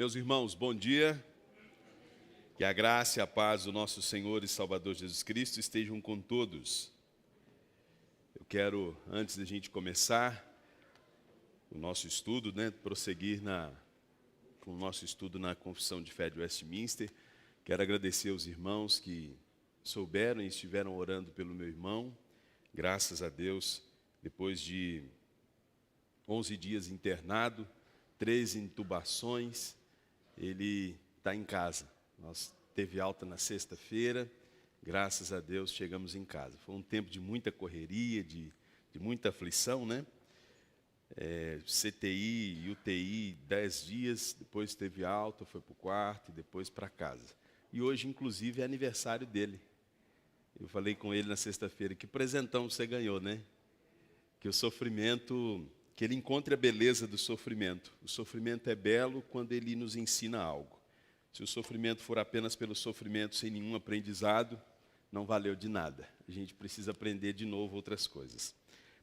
Meus irmãos, bom dia. Que a graça e a paz do nosso Senhor e Salvador Jesus Cristo estejam com todos. Eu quero, antes da gente começar o nosso estudo, prosseguir com o nosso estudo na Confissão de Fé de Westminster, quero agradecer aos irmãos que souberam e estiveram orando pelo meu irmão. Graças a Deus, depois de 11 dias internado, 13 intubações, ele está em casa. Nós teve alta na sexta-feira, graças a Deus chegamos em casa. Foi um tempo de muita correria, de muita aflição, CTI e UTI, 10 dias, depois teve alta, foi para o quarto e depois para casa. E hoje, inclusive, é aniversário dele. Eu falei com ele na sexta-feira, que presentão você ganhou, Que o sofrimento, que ele encontre a beleza do sofrimento. O sofrimento é belo quando ele nos ensina algo. Se o sofrimento for apenas pelo sofrimento, sem nenhum aprendizado, não valeu de nada. A gente precisa aprender de novo outras coisas.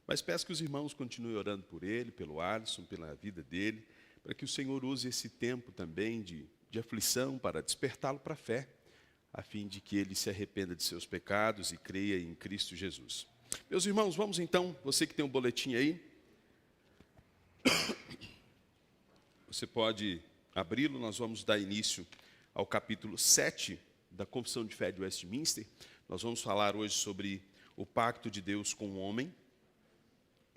Mas peço que os irmãos continuem orando por ele, pelo Alisson, pela vida dele, para que o Senhor use esse tempo também de aflição para despertá-lo para a fé, a fim de que ele se arrependa de seus pecados e creia em Cristo Jesus. Meus irmãos, vamos então, você que tem um boletim aí, você pode abri-lo, nós vamos dar início ao capítulo 7 da Confissão de Fé de Westminster. Nós vamos falar hoje sobre o pacto de Deus com o homem.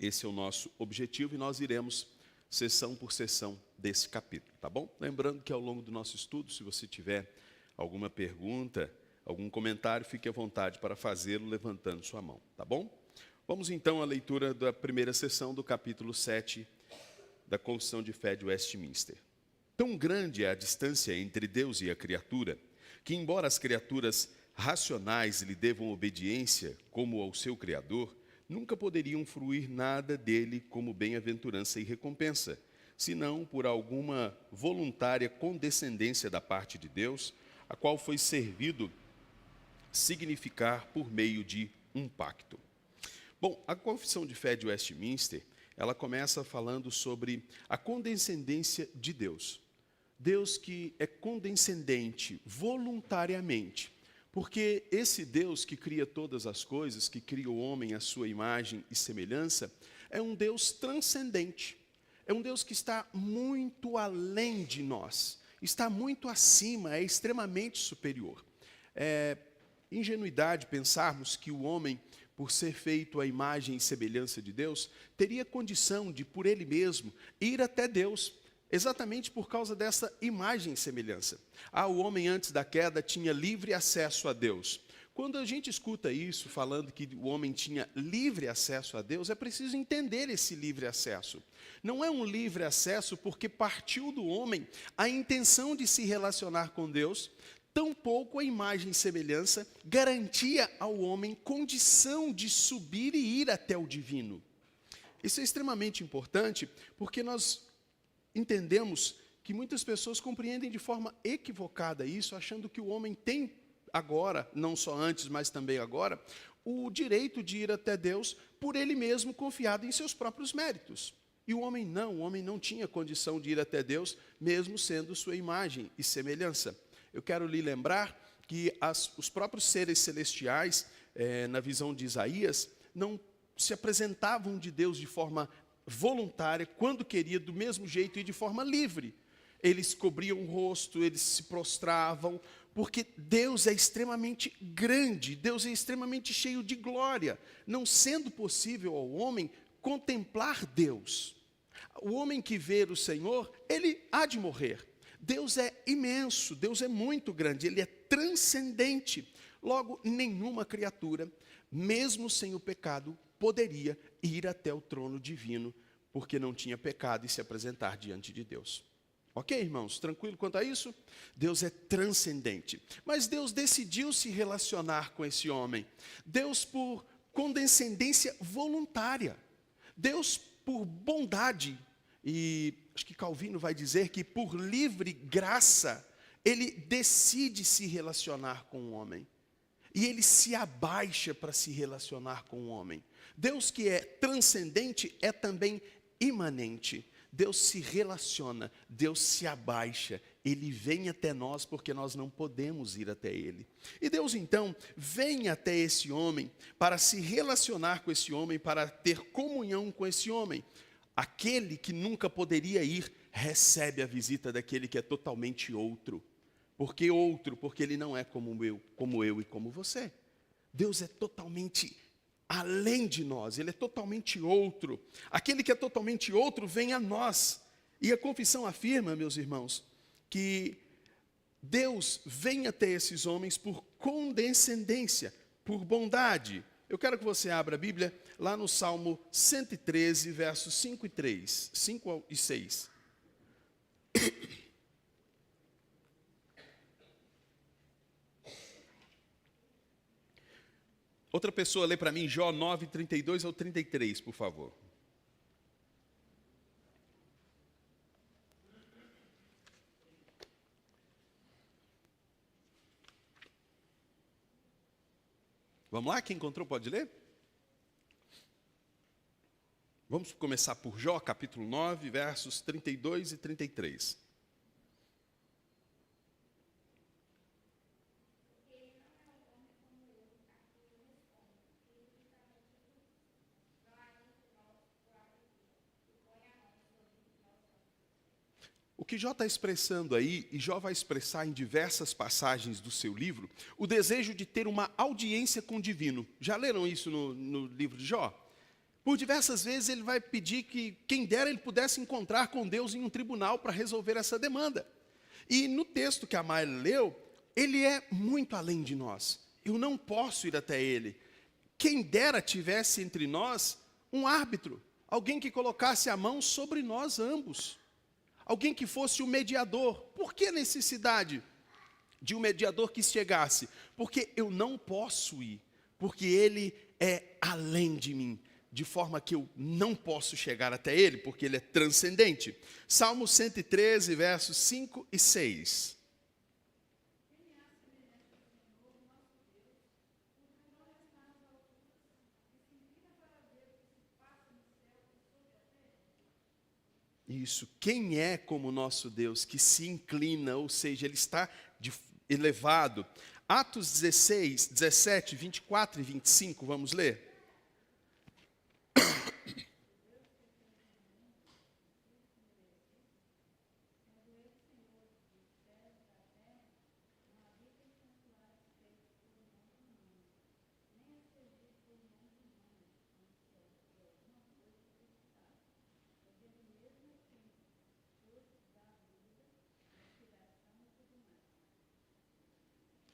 Esse é o nosso objetivo e nós iremos sessão por sessão desse capítulo, tá bom? Lembrando que ao longo do nosso estudo, se você tiver alguma pergunta, algum comentário, fique à vontade para fazê-lo levantando sua mão, tá bom? Vamos então à leitura da primeira sessão do capítulo 7 da Confissão de Fé de Westminster. Tão grande é a distância entre Deus e a criatura, que embora as criaturas racionais lhe devam obediência como ao seu Criador, nunca poderiam fruir nada dele como bem-aventurança e recompensa, senão por alguma voluntária condescendência da parte de Deus, a qual foi servido significar por meio de um pacto. Bom, a Confissão de Fé de Westminster, ela começa falando sobre a condescendência de Deus. Deus que é condescendente voluntariamente, porque esse Deus que cria todas as coisas, que cria o homem à sua imagem e semelhança, é um Deus transcendente. É um Deus que está muito além de nós, está muito acima, é extremamente superior. É ingenuidade pensarmos que o homem, por ser feito à imagem e semelhança de Deus, teria condição de, por ele mesmo, ir até Deus, exatamente por causa dessa imagem e semelhança. O homem antes da queda tinha livre acesso a Deus. Quando a gente escuta isso, falando que o homem tinha livre acesso a Deus, é preciso entender esse livre acesso. Não é um livre acesso porque partiu do homem a intenção de se relacionar com Deus, tampouco a imagem e semelhança garantia ao homem condição de subir e ir até o divino. Isso é extremamente importante porque nós entendemos que muitas pessoas compreendem de forma equivocada isso, achando que o homem tem agora, não só antes, mas também agora, o direito de ir até Deus por ele mesmo confiado em seus próprios méritos. E o homem não tinha condição de ir até Deus, mesmo sendo sua imagem e semelhança. Eu quero lhe lembrar que os próprios seres celestiais, na visão de Isaías, não se apresentavam de Deus de forma voluntária, quando queria, do mesmo jeito e de forma livre. Eles cobriam o rosto, eles se prostravam, porque Deus é extremamente grande, Deus é extremamente cheio de glória, não sendo possível ao homem contemplar Deus. O homem que vê o Senhor, ele há de morrer. Deus é imenso, Deus é muito grande, ele é transcendente. Logo, nenhuma criatura, mesmo sem o pecado, poderia ir até o trono divino, porque não tinha pecado e se apresentar diante de Deus. Ok, irmãos? Tranquilo quanto a isso? Deus é transcendente. Mas Deus decidiu se relacionar com esse homem. Deus por condescendência voluntária. Deus por bondade. E acho que Calvino vai dizer que por livre graça, ele decide se relacionar com o homem. E ele se abaixa para se relacionar com o homem. Deus que é transcendente é também imanente. Deus se relaciona, Deus se abaixa, Ele vem até nós porque nós não podemos ir até Ele. E Deus então vem até esse homem para se relacionar com esse homem, para ter comunhão com esse homem. Aquele que nunca poderia ir, recebe a visita daquele que é totalmente outro. Por que outro? Porque ele não é como eu e como você. Deus é totalmente além de nós, Ele é totalmente outro. Aquele que é totalmente outro vem a nós. E a confissão afirma, meus irmãos, que Deus vem até esses homens por condescendência, por bondade. Eu quero que você abra a Bíblia lá no Salmo 113, versos 5 e 6. Outra pessoa lê para mim Jó 9, 32 ao 33, por favor. Vamos lá, quem encontrou pode ler? Vamos começar por Jó, capítulo 9, versos 32 e 33. O que Jó está expressando aí, e Jó vai expressar em diversas passagens do seu livro, o desejo de ter uma audiência com o divino. Já leram isso no livro de Jó? Por diversas vezes ele vai pedir que, quem dera, ele pudesse encontrar com Deus em um tribunal para resolver essa demanda. E no texto que a Mayla leu, ele é muito além de nós. Eu não posso ir até ele. Quem dera tivesse entre nós um árbitro, alguém que colocasse a mão sobre nós ambos. Alguém que fosse o mediador. Por que a necessidade de um mediador que chegasse? Porque eu não posso ir, porque ele é além de mim, de forma que eu não posso chegar até ele, porque ele é transcendente. Salmo 113, versos 5 e 6. Isso, quem é como o nosso Deus, que se inclina, ou seja, Ele está elevado. Atos 16, 17, 24 e 25, vamos ler?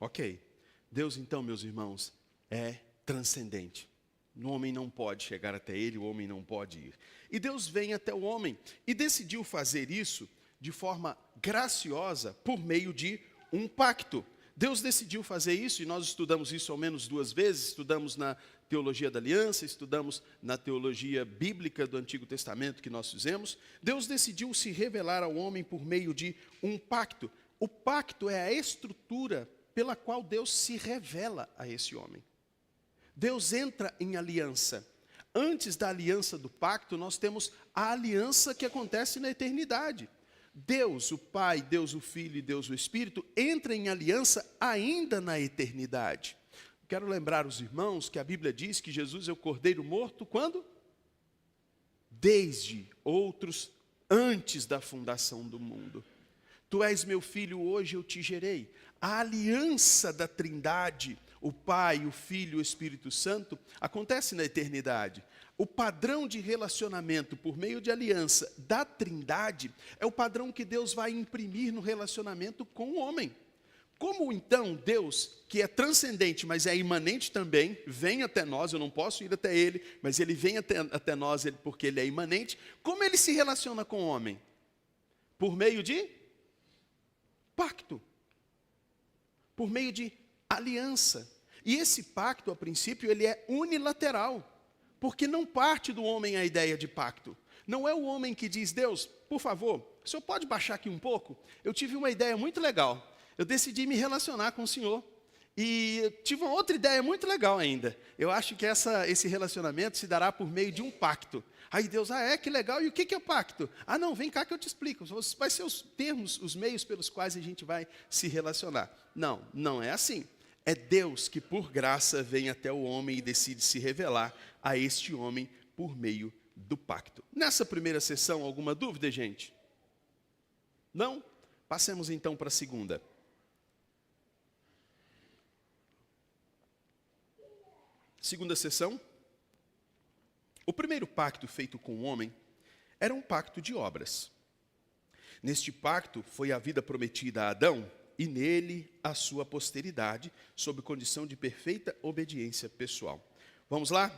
Ok. Deus, então, meus irmãos, é transcendente. O homem não pode chegar até ele, o homem não pode ir. E Deus vem até o homem e decidiu fazer isso de forma graciosa por meio de um pacto. Deus decidiu fazer isso, e nós estudamos isso ao menos 2 vezes, estudamos na teologia da aliança, estudamos na teologia bíblica do Antigo Testamento que nós fizemos. Deus decidiu se revelar ao homem por meio de um pacto. O pacto é a estrutura pela qual Deus se revela a esse homem. Deus entra em aliança. Antes da aliança do pacto, nós temos a aliança que acontece na eternidade. Deus, o Pai, Deus, o Filho e Deus, o Espírito, entra em aliança ainda na eternidade. Quero lembrar os irmãos que a Bíblia diz que Jesus é o Cordeiro morto quando? Desde outros, antes da fundação do mundo. Tu és meu filho, hoje eu te gerei. A aliança da Trindade, o Pai, o Filho e o Espírito Santo, acontece na eternidade. O padrão de relacionamento por meio de aliança da Trindade é o padrão que Deus vai imprimir no relacionamento com o homem. Como então Deus, que é transcendente, mas é imanente também, vem até nós, eu não posso ir até Ele, mas Ele vem até nós porque Ele é imanente, como Ele se relaciona com o homem? Por meio de pacto. Por meio de aliança. E esse pacto, a princípio, ele é unilateral, porque não parte do homem a ideia de pacto. Não é o homem que diz, Deus, por favor, o senhor pode baixar aqui um pouco? Eu tive uma ideia muito legal. Eu decidi me relacionar com o senhor. E eu tive uma outra ideia muito legal ainda. Eu acho que esse relacionamento se dará por meio de um pacto. Aí Deus, que legal, e o que é o pacto? Não, vem cá que eu te explico. Vai ser os termos, os meios pelos quais a gente vai se relacionar. Não, não é assim. É Deus que, por graça, vem até o homem e decide se revelar a este homem por meio do pacto. Nessa primeira sessão, alguma dúvida, gente? Não? Passemos então para a segunda. Segunda sessão. O primeiro pacto feito com o homem era um pacto de obras. Neste pacto foi a vida prometida a Adão e nele a sua posteridade, sob condição de perfeita obediência pessoal. Vamos lá?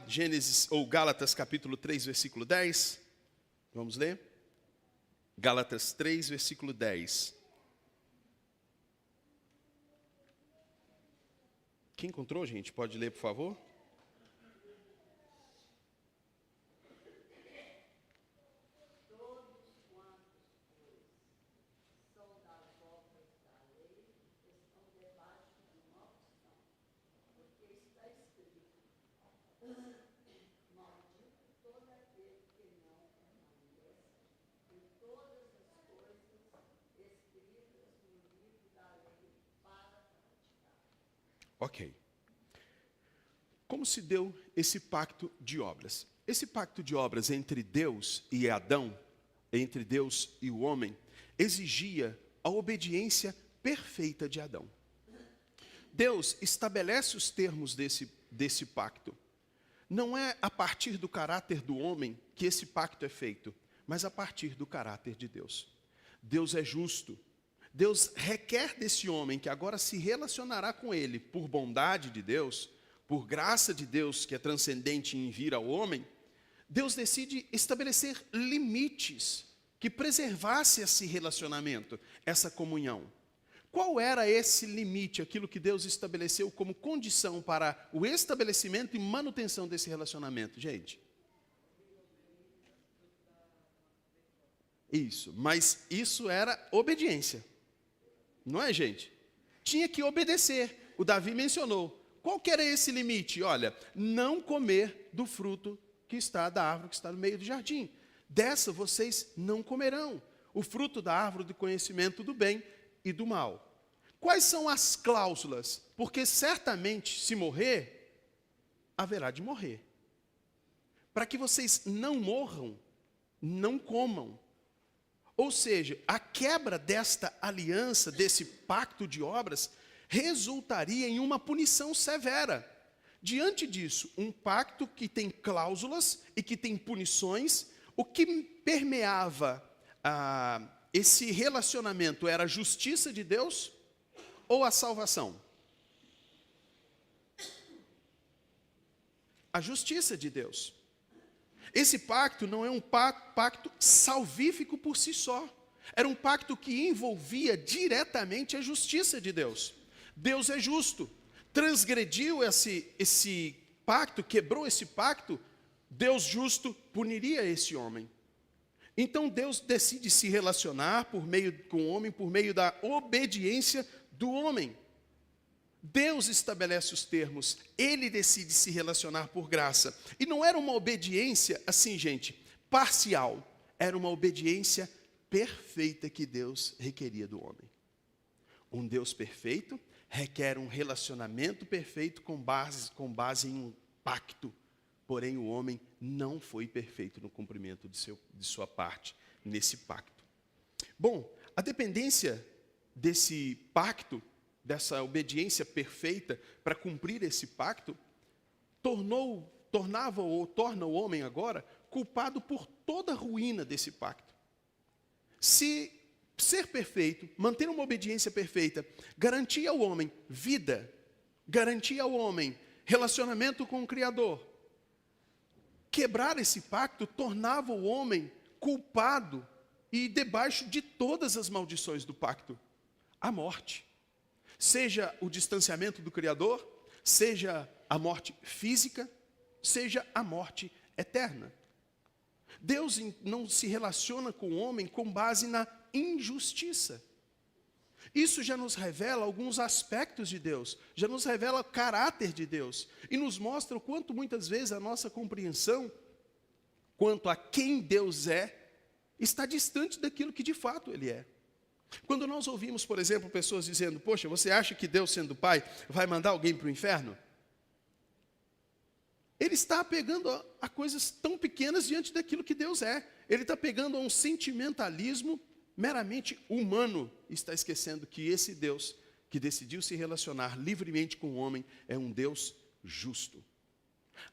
Gálatas capítulo 3, versículo 10. Vamos ler? Gálatas 3, versículo 10. Quem encontrou, gente? Pode ler, por favor? Ok. Como se deu esse pacto de obras? Esse pacto de obras entre Deus e Adão, entre Deus e o homem, exigia a obediência perfeita de Adão. Deus estabelece os termos desse pacto. Não é a partir do caráter do homem que esse pacto é feito, mas a partir do caráter de Deus. Deus é justo. Deus requer desse homem que agora se relacionará com ele por bondade de Deus, por graça de Deus que é transcendente em vir ao homem. Deus decide estabelecer limites que preservasse esse relacionamento, essa comunhão. Qual era esse limite, aquilo que Deus estabeleceu como condição para o estabelecimento e manutenção desse relacionamento, gente? Isso, mas isso era obediência. Não é, gente? Tinha que obedecer. O Davi mencionou. Qual que era esse limite? Olha, não comer do fruto que está da árvore que está no meio do jardim. Dessa vocês não comerão. O fruto da árvore do conhecimento do bem e do mal. Quais são as cláusulas? Porque certamente, se morrer, haverá de morrer. Para que vocês não morram, não comam. Ou seja, a quebra desta aliança, desse pacto de obras, resultaria em uma punição severa. Diante disso, um pacto que tem cláusulas e que tem punições, o que permeava esse relacionamento era a justiça de Deus ou a salvação? A justiça de Deus. Esse pacto não é um pacto salvífico por si só. Era um pacto que envolvia diretamente a justiça de Deus. Deus é justo. Transgrediu esse pacto, quebrou esse pacto, Deus justo puniria esse homem. Então Deus decide se relacionar com o homem por meio da obediência do homem. Deus estabelece os termos, Ele decide se relacionar por graça. E não era uma obediência, assim, gente, parcial. Era uma obediência perfeita que Deus requeria do homem. Um Deus perfeito requer um relacionamento perfeito com base em um pacto. Porém, o homem não foi perfeito no cumprimento de sua parte nesse pacto. Bom, a dependência desse pacto, dessa obediência perfeita para cumprir esse pacto, torna o homem agora culpado por toda a ruína desse pacto. Se ser perfeito, manter uma obediência perfeita, garantia ao homem vida, garantia ao homem relacionamento com o Criador, quebrar esse pacto tornava o homem culpado e debaixo de todas as maldições do pacto, a morte. Seja o distanciamento do Criador, seja a morte física, seja a morte eterna. Deus não se relaciona com o homem com base na injustiça. Isso já nos revela alguns aspectos de Deus, já nos revela o caráter de Deus, e nos mostra o quanto muitas vezes a nossa compreensão quanto a quem Deus é, está distante daquilo que de fato Ele é. Quando nós ouvimos, por exemplo, pessoas dizendo, poxa, você acha que Deus, sendo Pai, vai mandar alguém para o inferno? Ele está apegando a coisas tão pequenas diante daquilo que Deus é. Ele está pegando a um sentimentalismo meramente humano. E está esquecendo que esse Deus, que decidiu se relacionar livremente com o homem, é um Deus justo.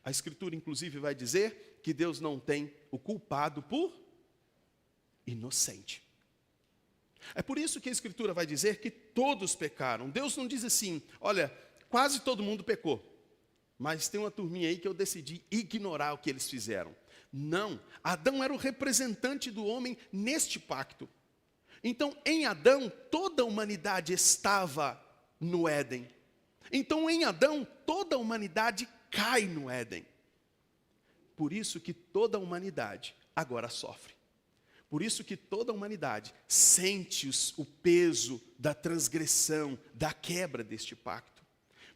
A Escritura, inclusive, vai dizer que Deus não tem o culpado por inocente. É por isso que a Escritura vai dizer que todos pecaram. Deus não diz assim, olha, quase todo mundo pecou, mas tem uma turminha aí que eu decidi ignorar o que eles fizeram. Não, Adão era o representante do homem neste pacto. Então, em Adão, toda a humanidade estava no Éden. Então, em Adão, toda a humanidade cai no Éden. Por isso que toda a humanidade agora sofre. Por isso que toda a humanidade sente o peso da transgressão, da quebra deste pacto.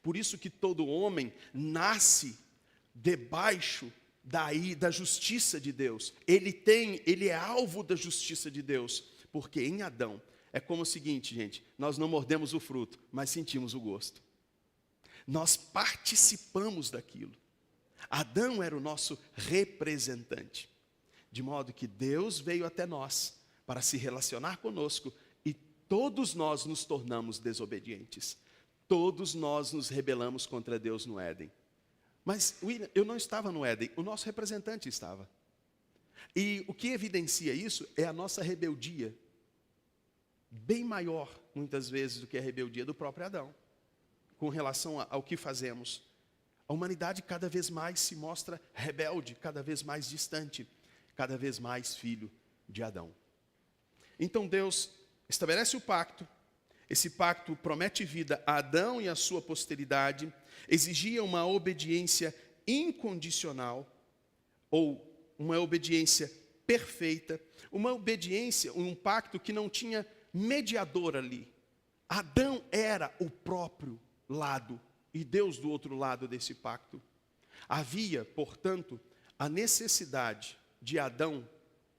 Por isso que todo homem nasce debaixo da justiça de Deus. Ele é alvo da justiça de Deus. Porque em Adão, é como o seguinte, gente, nós não mordemos o fruto, mas sentimos o gosto. Nós participamos daquilo. Adão era o nosso representante. De modo que Deus veio até nós para se relacionar conosco e todos nós nos tornamos desobedientes. Todos nós nos rebelamos contra Deus no Éden. Mas eu não estava no Éden, o nosso representante estava. E o que evidencia isso é a nossa rebeldia, bem maior, muitas vezes, do que a rebeldia do próprio Adão, com relação ao que fazemos. A humanidade cada vez mais se mostra rebelde, cada vez mais distante, cada vez mais filho de Adão. Então Deus estabelece o pacto, esse pacto promete vida a Adão e a sua posteridade, exigia uma obediência incondicional, ou uma obediência perfeita, uma obediência, um pacto que não tinha mediador ali. Adão era o próprio lado e Deus do outro lado desse pacto. Havia, portanto, a necessidade de Adão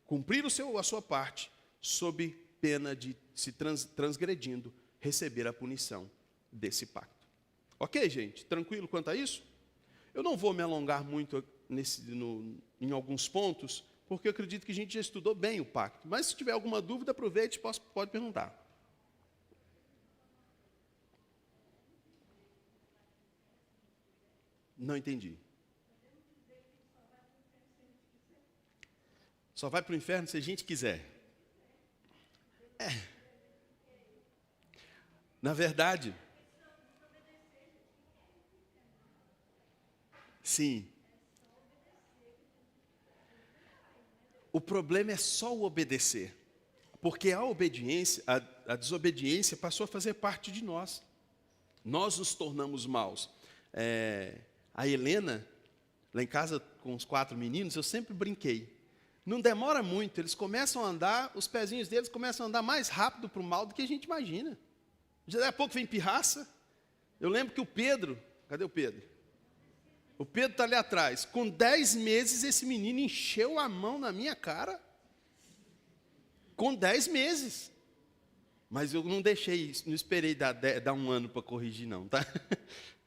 cumprir a sua parte, sob pena de, se transgredindo, receber a punição desse pacto. Ok, gente? Tranquilo quanto a isso? Eu não vou me alongar muito em alguns pontos, porque eu acredito que a gente já estudou bem o pacto. Mas se tiver alguma dúvida, aproveite e pode perguntar. Não entendi. Só vai para o inferno se a gente quiser. Na verdade, sim. O problema é só o obedecer. Porque a obediência, a desobediência passou a fazer parte de nós. Nós nos tornamos maus. A Helena, lá em casa com os 4 meninos, eu sempre brinquei. Não demora muito, eles começam a andar, os pezinhos deles começam a andar mais rápido para o mal do que a gente imagina. Já daqui a pouco vem pirraça. Eu lembro que o Pedro, cadê o Pedro? O Pedro está ali atrás. Com 10 meses, esse menino encheu a mão na minha cara. Com 10 meses. Mas eu não deixei isso, não esperei dar 1 ano para corrigir, não, tá?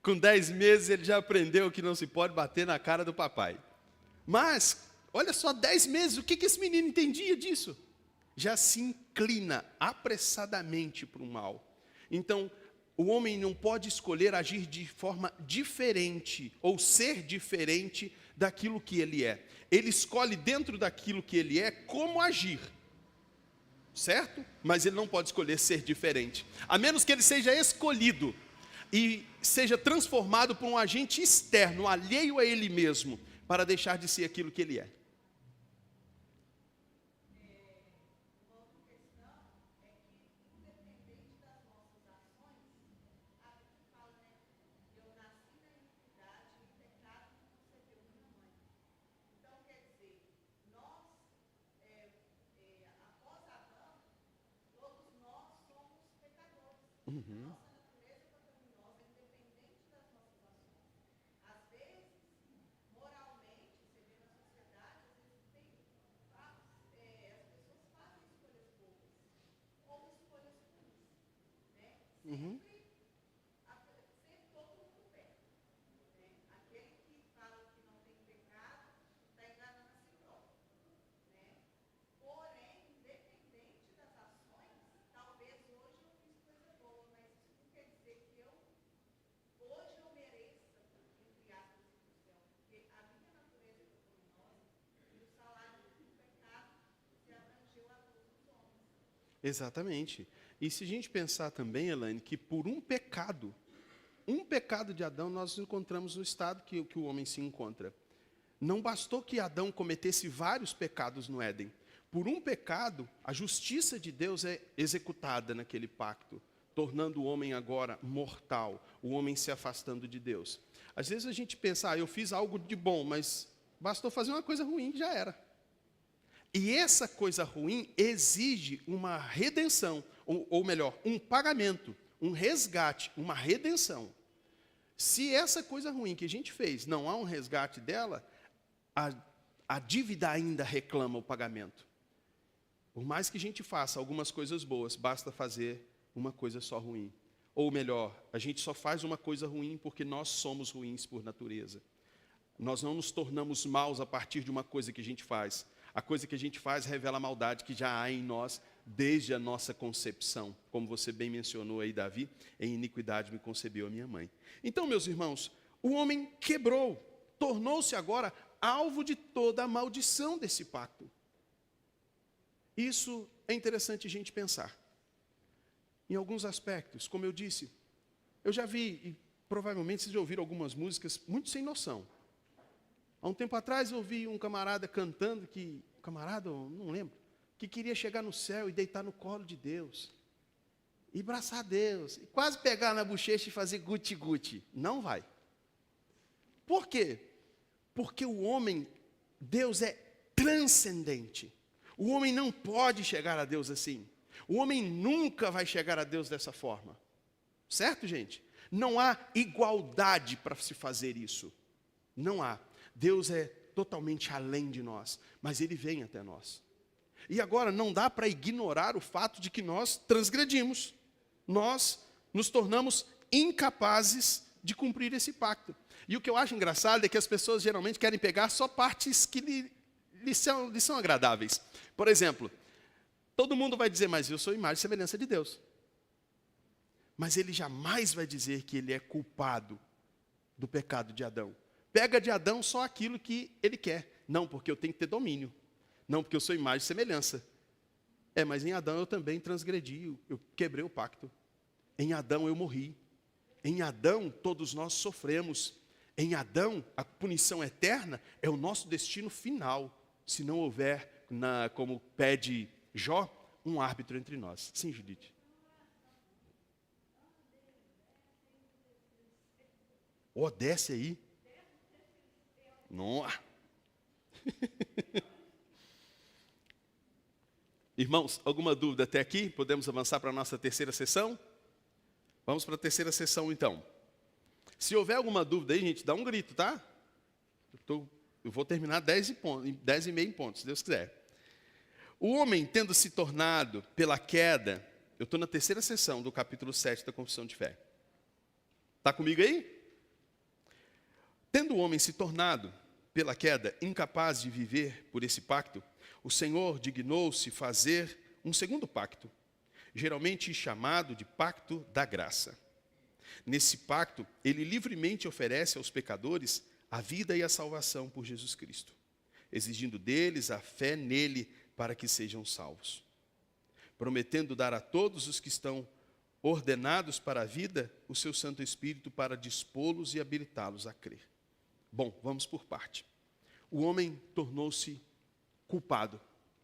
Com 10 meses, ele já aprendeu que não se pode bater na cara do papai. Mas, olha só, 10 meses, o que esse menino entendia disso? Já se inclina apressadamente para o mal. Então, o homem não pode escolher agir de forma diferente, ou ser diferente daquilo que ele é. Ele escolhe dentro daquilo que ele é, como agir. Certo? Mas ele não pode escolher ser diferente. A menos que ele seja escolhido e seja transformado por um agente externo, alheio a ele mesmo, para deixar de ser aquilo que ele é. Uhum. Exatamente. E se a gente pensar também, Elaine, que por um pecado de Adão, nós encontramos no estado que o homem se encontra. Não bastou que Adão cometesse vários pecados no Éden. Por um pecado, a justiça de Deus é executada naquele pacto, tornando o homem agora mortal, o homem se afastando de Deus. Às vezes a gente pensa, eu fiz algo de bom, mas bastou fazer uma coisa ruim e já era. E essa coisa ruim exige uma redenção, ou melhor, um pagamento, um resgate, uma redenção. Se essa coisa ruim que a gente fez não há um resgate dela, a dívida ainda reclama o pagamento. Por mais que a gente faça algumas coisas boas, basta fazer uma coisa só ruim. Ou melhor, a gente só faz uma coisa ruim porque nós somos ruins por natureza. Nós não nos tornamos maus a partir de uma coisa que a gente faz. A coisa que a gente faz revela a maldade que já há em nós desde a nossa concepção. Como você bem mencionou aí, Davi, em iniquidade me concebeu a minha mãe. Então, meus irmãos, o homem quebrou, tornou-se agora alvo de toda a maldição desse pacto. Isso é interessante a gente pensar. Em alguns aspectos, como eu disse, eu já vi, e provavelmente vocês já ouviram algumas músicas muito sem noção. Há um tempo atrás eu ouvi um camarada cantando, não lembro, que queria chegar no céu e deitar no colo de Deus. E abraçar Deus, e quase pegar na bochecha e fazer guti-guti. Não vai. Por quê? Porque o homem, Deus é transcendente. O homem não pode chegar a Deus assim. O homem nunca vai chegar a Deus dessa forma. Certo, gente? Não há igualdade para se fazer isso. Não há. Deus é totalmente além de nós, mas Ele vem até nós. E agora não dá para ignorar o fato de que nós transgredimos. Nós nos tornamos incapazes de cumprir esse pacto. E o que eu acho engraçado é que as pessoas geralmente querem pegar só partes que lhe são agradáveis. Por exemplo, todo mundo vai dizer, mas eu sou imagem e semelhança de Deus. Mas ele jamais vai dizer que ele é culpado do pecado de Adão. Pega de Adão só aquilo que ele quer. Não, porque eu tenho que ter domínio. Não, porque eu sou imagem e semelhança. Mas em Adão eu também transgredi, eu quebrei o pacto. Em Adão eu morri. Em Adão todos nós sofremos. Em Adão a punição eterna é o nosso destino final, se não houver, como pede Jó, um árbitro entre nós. Sim, Judite. Desce aí. Não. Irmãos, alguma dúvida até aqui? Podemos avançar para a nossa terceira sessão? Vamos para a terceira sessão, então. Se houver alguma dúvida aí, gente, dá um grito, tá? Eu vou terminar 10 e meio em pontos, se Deus quiser. O homem, tendo se tornado pela queda, eu estou na terceira sessão do capítulo 7 da Confissão de Fé. Está comigo aí? Tendo o homem se tornado, pela queda, incapaz de viver por esse pacto, o Senhor dignou-se fazer um segundo pacto, geralmente chamado de pacto da graça. Nesse pacto, ele livremente oferece aos pecadores a vida e a salvação por Jesus Cristo, exigindo deles a fé nele para que sejam salvos, prometendo dar a todos os que estão ordenados para a vida o seu Santo Espírito para dispô-los e habilitá-los a crer. Bom, vamos por parte. O homem tornou-se culpado,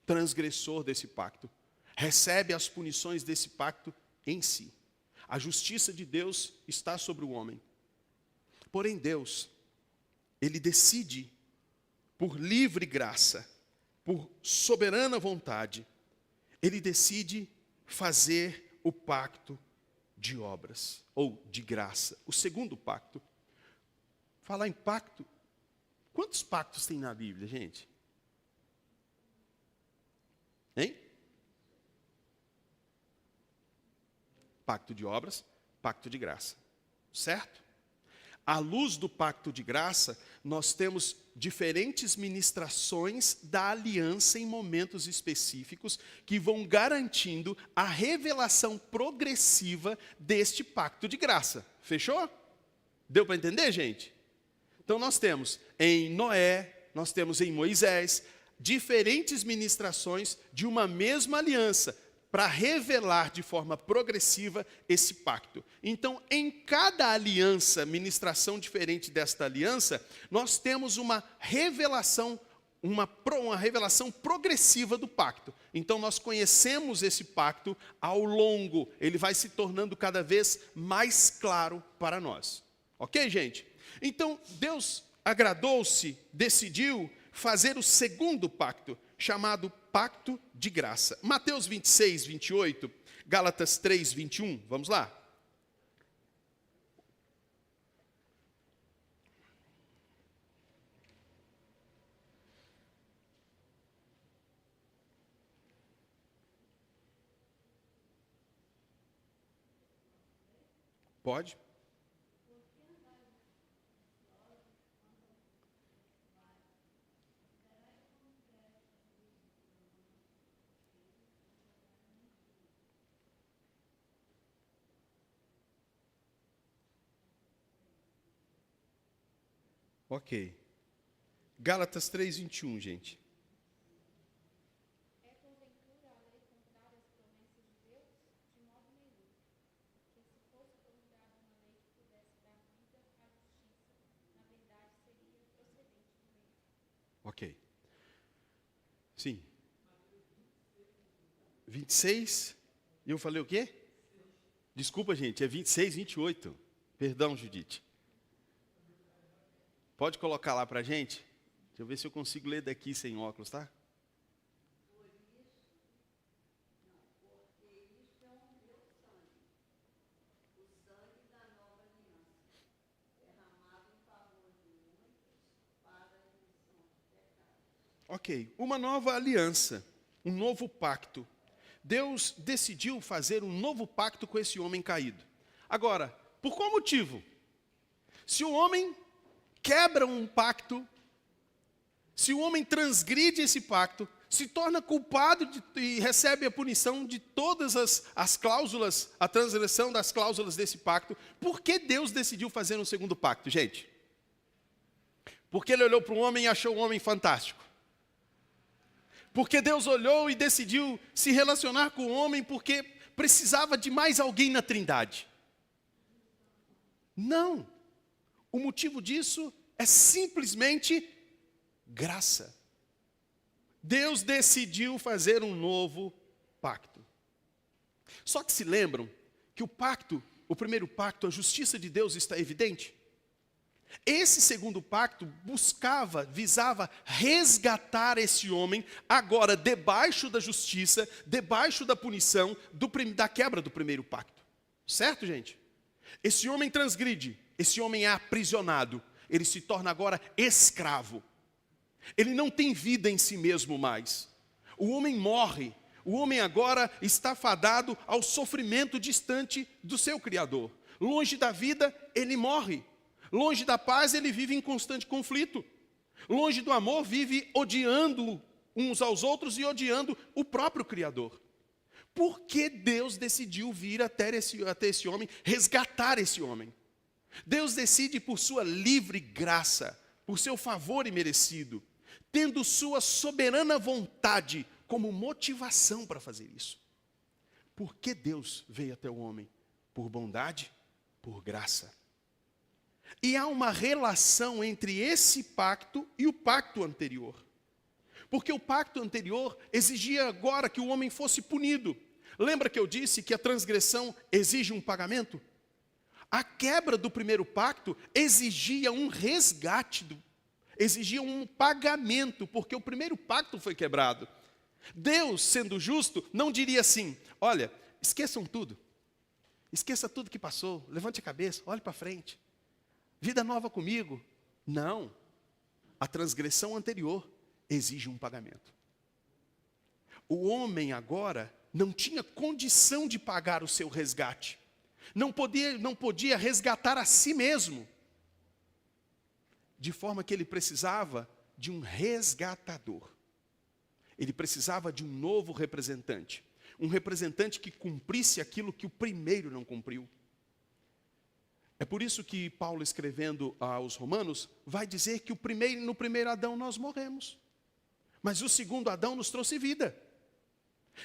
transgressor desse pacto, recebe as punições desse pacto em si. A justiça de Deus está sobre o homem. Porém, Deus, Ele decide, por livre graça, por soberana vontade, Ele decide fazer o pacto de obras, ou de graça. O segundo pacto. Falar em pacto, quantos pactos tem na Bíblia, gente? Hein? Pacto de obras, pacto de graça. Certo? À luz do pacto de graça, nós temos diferentes ministrações da aliança em momentos específicos que vão garantindo a revelação progressiva deste pacto de graça. Fechou? Deu para entender, gente? Então nós temos em Noé, nós temos em Moisés, diferentes ministrações de uma mesma aliança, para revelar de forma progressiva esse pacto. Então, em cada aliança, ministração diferente desta aliança, nós temos uma revelação progressiva do pacto. Então, nós conhecemos esse pacto ao longo, ele vai se tornando cada vez mais claro para nós. Ok, gente? Então, Deus agradou-se, decidiu fazer o segundo pacto, chamado pacto de graça. Mateus 26, 28, Gálatas 3, 21, vamos lá? Pode? Ok. Gálatas 3, 21, gente. É porventura a lei contrária às promessas de Deus? De modo nenhum. Porque se fosse promulgada uma lei que pudesse dar vida à justiça, na verdade seria procedente do meio. Ok. Sim. 26, e eu falei o quê? Desculpa, gente, é 26, 28. Perdão, Judite. Pode colocar lá para a gente? Deixa eu ver se eu consigo ler daqui sem óculos, tá? Ok, uma nova aliança, um novo pacto. Deus decidiu fazer um novo pacto com esse homem caído. Agora, por qual motivo? Se o homem quebra um pacto, se o homem transgride esse pacto, se torna culpado e recebe a punição de todas as cláusulas, a transgressão das cláusulas desse pacto, por que Deus decidiu fazer um segundo pacto, gente? Porque ele olhou para o homem e achou o homem fantástico. Porque Deus olhou e decidiu se relacionar com o homem porque precisava de mais alguém na Trindade. Não. O motivo disso é simplesmente graça. Deus decidiu fazer um novo pacto. Só que se lembram que o primeiro pacto, a justiça de Deus está evidente? Esse segundo pacto visava resgatar esse homem, agora debaixo da justiça, debaixo da punição, da quebra do primeiro pacto. Certo, gente? Esse homem transgride, esse homem é aprisionado, ele se torna agora escravo. Ele não tem vida em si mesmo mais. O homem morre, o homem agora está fadado ao sofrimento distante do seu Criador. Longe da vida, ele morre. Longe da paz, ele vive em constante conflito. Longe do amor, vive odiando uns aos outros e odiando o próprio Criador. Por que Deus decidiu vir até esse homem, resgatar esse homem? Deus decide por sua livre graça, por seu favor imerecido, tendo sua soberana vontade como motivação para fazer isso. Por que Deus veio até o homem? Por bondade, por graça. E há uma relação entre esse pacto e o pacto anterior. Porque o pacto anterior exigia agora que o homem fosse punido. Lembra que eu disse que a transgressão exige um pagamento? A quebra do primeiro pacto exigia um resgate, exigia um pagamento, porque o primeiro pacto foi quebrado. Deus, sendo justo, não diria assim: olha, esqueçam tudo. Esqueça tudo que passou, levante a cabeça, olhe para frente. Vida nova comigo. Não. A transgressão anterior exige um pagamento. O homem agora não tinha condição de pagar o seu resgate. Não podia resgatar a si mesmo. De forma que ele precisava de um resgatador. Ele precisava de um novo representante. Um representante que cumprisse aquilo que o primeiro não cumpriu. É por isso que Paulo, escrevendo aos Romanos, vai dizer que no primeiro Adão nós morremos. Mas o segundo Adão nos trouxe vida.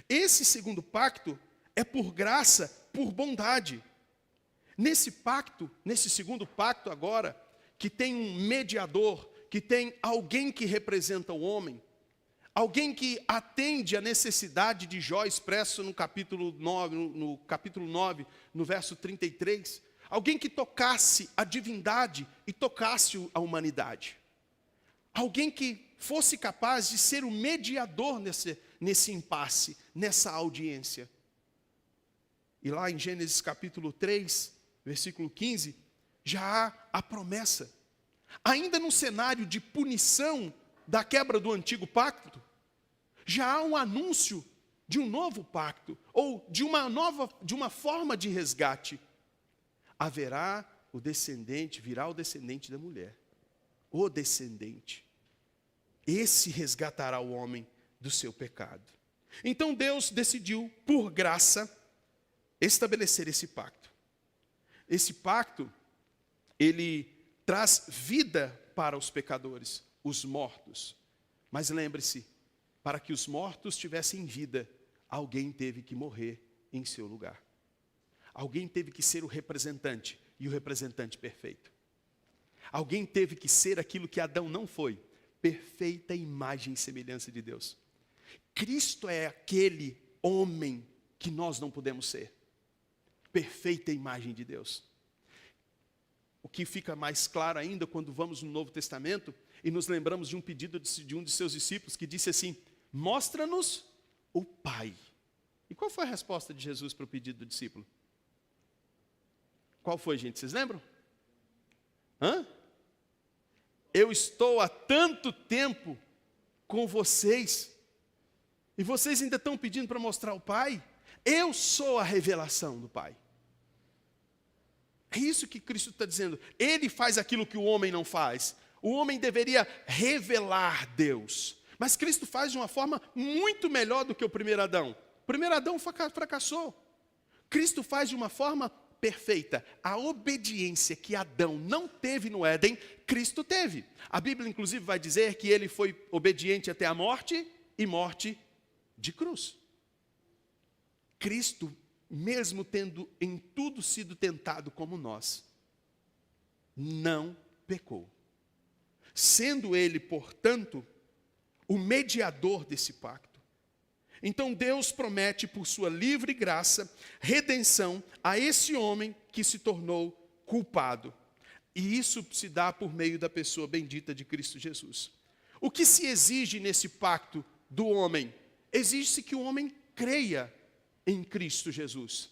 Esse segundo pacto é por graça, por bondade. Nesse segundo pacto agora, que tem um mediador, que tem alguém que representa o homem, alguém que atende à necessidade de Jó, expresso no capítulo 9, no verso 33, alguém que tocasse a divindade e tocasse a humanidade. Alguém que fosse capaz de ser o mediador nesse impasse, nessa audiência. E lá em Gênesis capítulo 3, versículo 15, já há a promessa. Ainda num cenário de punição da quebra do antigo pacto, já há um anúncio de um novo pacto, ou de uma forma de resgate. Virá o descendente da mulher. O descendente. Esse resgatará o homem do seu pecado. Então Deus decidiu, por graça, estabelecer esse pacto. Esse pacto, ele traz vida para os pecadores, os mortos. Mas lembre-se, para que os mortos tivessem vida, alguém teve que morrer em seu lugar. Alguém teve que ser o representante, e o representante perfeito. Alguém teve que ser aquilo que Adão não foi, perfeita imagem e semelhança de Deus. Cristo é aquele homem que nós não podemos ser. Perfeita imagem de Deus. O que fica mais claro ainda quando vamos no Novo Testamento e nos lembramos de um pedido de um de seus discípulos que disse assim: mostra-nos o Pai. E qual foi a resposta de Jesus para o pedido do discípulo? Qual foi, gente? Vocês lembram? Eu estou há tanto tempo com vocês e vocês ainda estão pedindo para mostrar o Pai? Eu sou a revelação do Pai. É isso que Cristo está dizendo. Ele faz aquilo que o homem não faz. O homem deveria revelar Deus. Mas Cristo faz de uma forma muito melhor do que o primeiro Adão. O primeiro Adão fracassou. Cristo faz de uma forma perfeita. A obediência que Adão não teve no Éden, Cristo teve. A Bíblia, inclusive, vai dizer que ele foi obediente até a morte e morte de cruz. Cristo, mesmo tendo em tudo sido tentado como nós, não pecou. Sendo ele, portanto, o mediador desse pacto. Então Deus promete, por sua livre graça, redenção a esse homem que se tornou culpado. E isso se dá por meio da pessoa bendita de Cristo Jesus. O que se exige nesse pacto do homem? Exige-se que o homem creia em Cristo Jesus.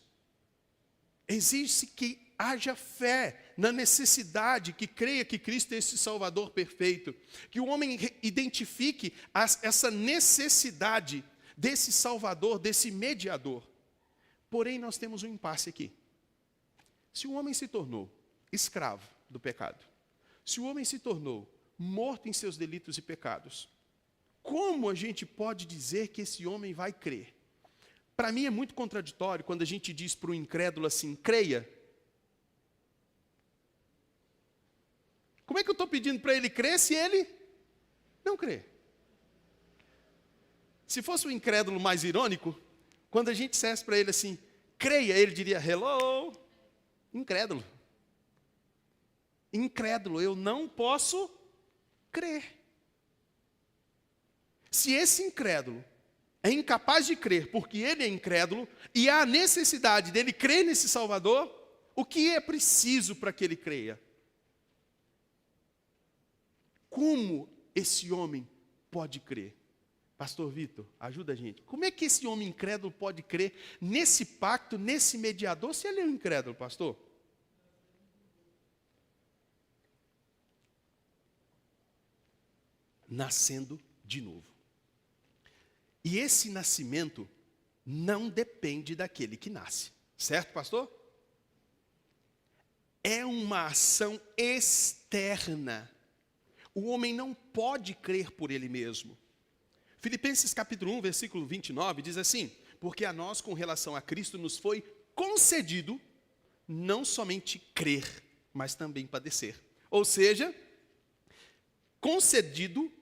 Exige-se que haja fé na necessidade, que creia que Cristo é esse Salvador perfeito. Que o homem identifique essa necessidade desse Salvador, desse mediador. Porém, nós temos um impasse aqui. Se o homem se tornou escravo do pecado, se o homem se tornou morto em seus delitos e pecados, como a gente pode dizer que esse homem vai crer? Para mim é muito contraditório quando a gente diz para o incrédulo assim, creia. Como é que eu estou pedindo para ele crer se ele não crê? Se fosse um incrédulo mais irônico, quando a gente dissesse para ele assim, creia, ele diria, hello, incrédulo. Incrédulo, eu não posso crer. Se esse incrédulo é incapaz de crer porque ele é incrédulo e há necessidade dele crer nesse Salvador, o que é preciso para que ele creia? Como esse homem pode crer? Pastor Vitor, ajuda a gente. Como é que esse homem incrédulo pode crer nesse pacto, nesse mediador, se ele é um incrédulo, pastor? Nascendo de novo. E esse nascimento não depende daquele que nasce. Certo, pastor? É uma ação externa. O homem não pode crer por ele mesmo. Filipenses capítulo 1, versículo 29 diz assim: porque a nós, com relação a Cristo, nos foi concedido não somente crer, mas também padecer. Ou seja, concedido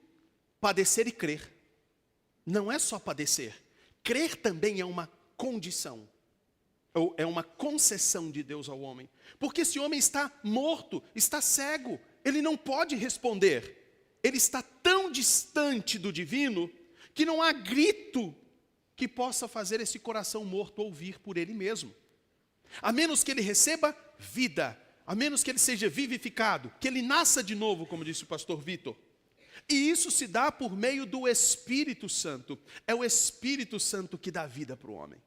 padecer e crer. Não é só padecer. Crer também é uma condição. Ou é uma concessão de Deus ao homem. Porque esse homem está morto, está cego, ele não pode responder. Ele está tão distante do divino que não há grito que possa fazer esse coração morto ouvir por ele mesmo. A menos que ele receba vida, a menos que ele seja vivificado, que ele nasça de novo, como disse o pastor Vitor. E isso se dá por meio do Espírito Santo. É o Espírito Santo que dá vida para o homem.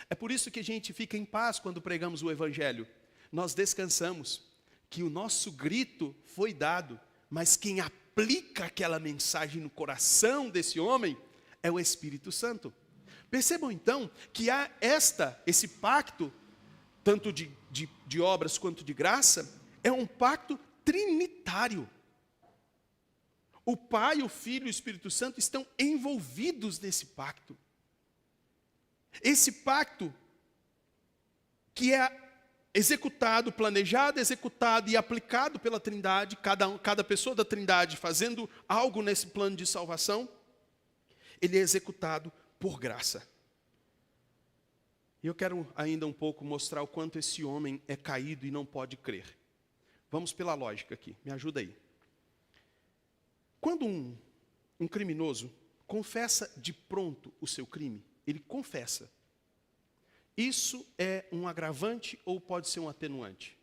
É por isso que a gente fica em paz quando pregamos o Evangelho. Nós descansamos que o nosso grito foi dado, mas quem aplica aquela mensagem no coração desse homem é o Espírito Santo. Percebam então que há esse pacto, tanto de obras quanto de graça, é um pacto trinitário. O Pai, o Filho e o Espírito Santo estão envolvidos nesse pacto. Esse pacto que é executado, planejado, executado e aplicado pela Trindade, cada pessoa da Trindade fazendo algo nesse plano de salvação, ele é executado por graça. E eu quero ainda um pouco mostrar o quanto esse homem é caído e não pode crer. Vamos pela lógica aqui, me ajuda aí. Quando um criminoso confessa de pronto o seu crime, ele confessa. Isso é um agravante ou pode ser um atenuante?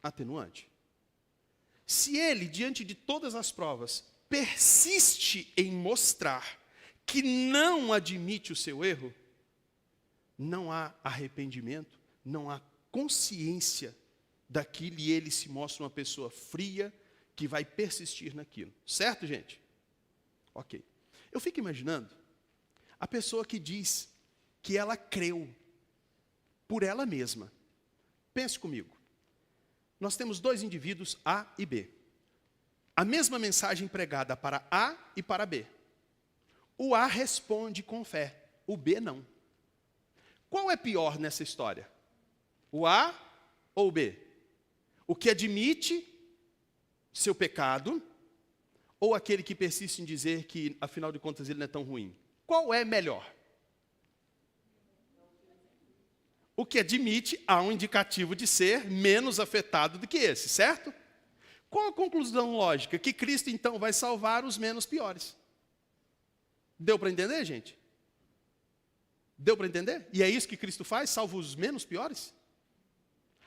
Atenuante. Se ele, diante de todas as provas, persiste em mostrar que não admite o seu erro, não há arrependimento, não há consciência daquilo e ele se mostra uma pessoa fria que vai persistir naquilo. Certo, gente? Ok. Eu fico imaginando a pessoa que diz que ela creu por ela mesma. Pense comigo. Nós temos dois indivíduos, A e B. A mesma mensagem pregada para A e para B. O A responde com fé, o B não. Qual é pior nessa história? O A ou o B? O que admite seu pecado, ou aquele que persiste em dizer que, afinal de contas, ele não é tão ruim? Qual é melhor? O que admite há um indicativo de ser menos afetado do que esse, certo? Qual a conclusão lógica? Que Cristo, então, vai salvar os menos piores. Deu para entender, gente? Deu para entender? E é isso que Cristo faz? Salva os menos piores?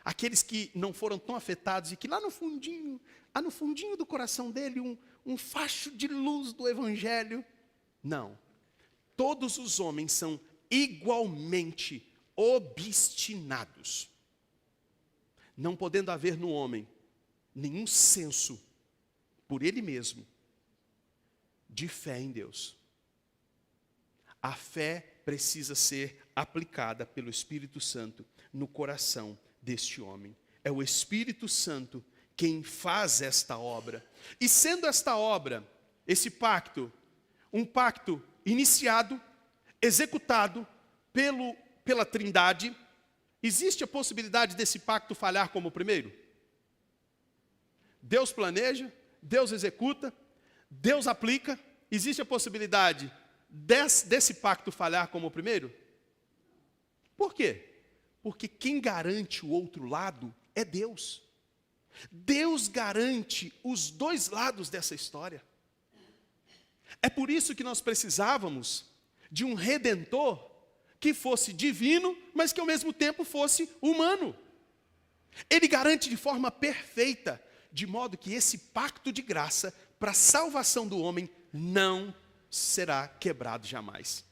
Aqueles que não foram tão afetados e que lá no fundinho do coração dele, um facho de luz do Evangelho. Não. Todos os homens são igualmente obstinados. Não podendo haver no homem nenhum senso, por ele mesmo, de fé em Deus. A fé precisa ser aplicada pelo Espírito Santo no coração deste homem. É o Espírito Santo quem faz esta obra. E sendo esta obra, esse pacto, um pacto iniciado, executado pela Trindade, existe a possibilidade desse pacto falhar como o primeiro? Deus planeja, Deus executa, Deus aplica. Existe a possibilidade desse pacto falhar como o primeiro? Por quê? Porque quem garante o outro lado é Deus. Deus garante os dois lados dessa história. É por isso que nós precisávamos de um Redentor que fosse divino, mas que ao mesmo tempo fosse humano. Ele garante de forma perfeita, de modo que esse pacto de graça para a salvação do homem não será quebrado jamais.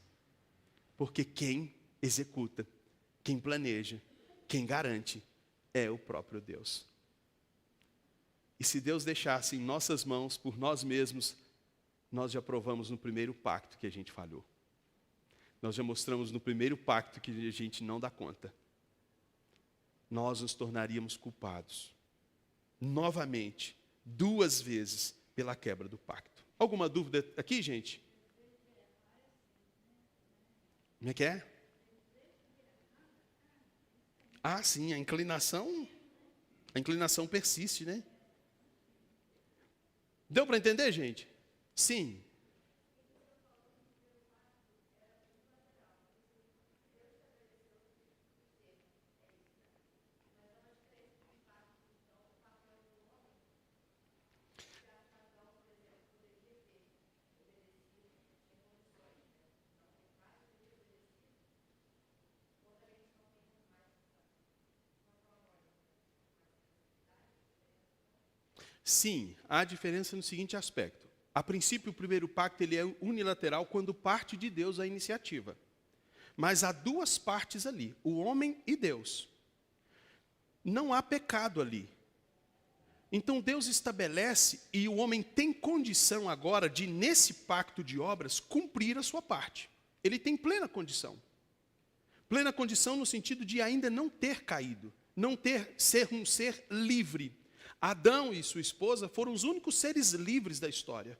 Porque quem executa, quem planeja, quem garante é o próprio Deus. E se Deus deixasse em nossas mãos, por nós mesmos, nós já provamos no primeiro pacto que a gente falhou. Nós já mostramos no primeiro pacto que a gente não dá conta. Nós nos tornaríamos culpados, novamente, 2 vezes, pela quebra do pacto. Alguma dúvida aqui, gente? Como é que é? Ah, sim, a inclinação persiste, né? Deu para entender, gente? Sim. Sim, há diferença no seguinte aspecto. A princípio, o primeiro pacto ele é unilateral quando parte de Deus a iniciativa. Mas há 2 partes ali, o homem e Deus. Não há pecado ali. Então Deus estabelece e o homem tem condição agora de, nesse pacto de obras, cumprir a sua parte. Ele tem plena condição. Plena condição no sentido de ainda não ter caído, ser um ser livre. Adão e sua esposa foram os únicos seres livres da história.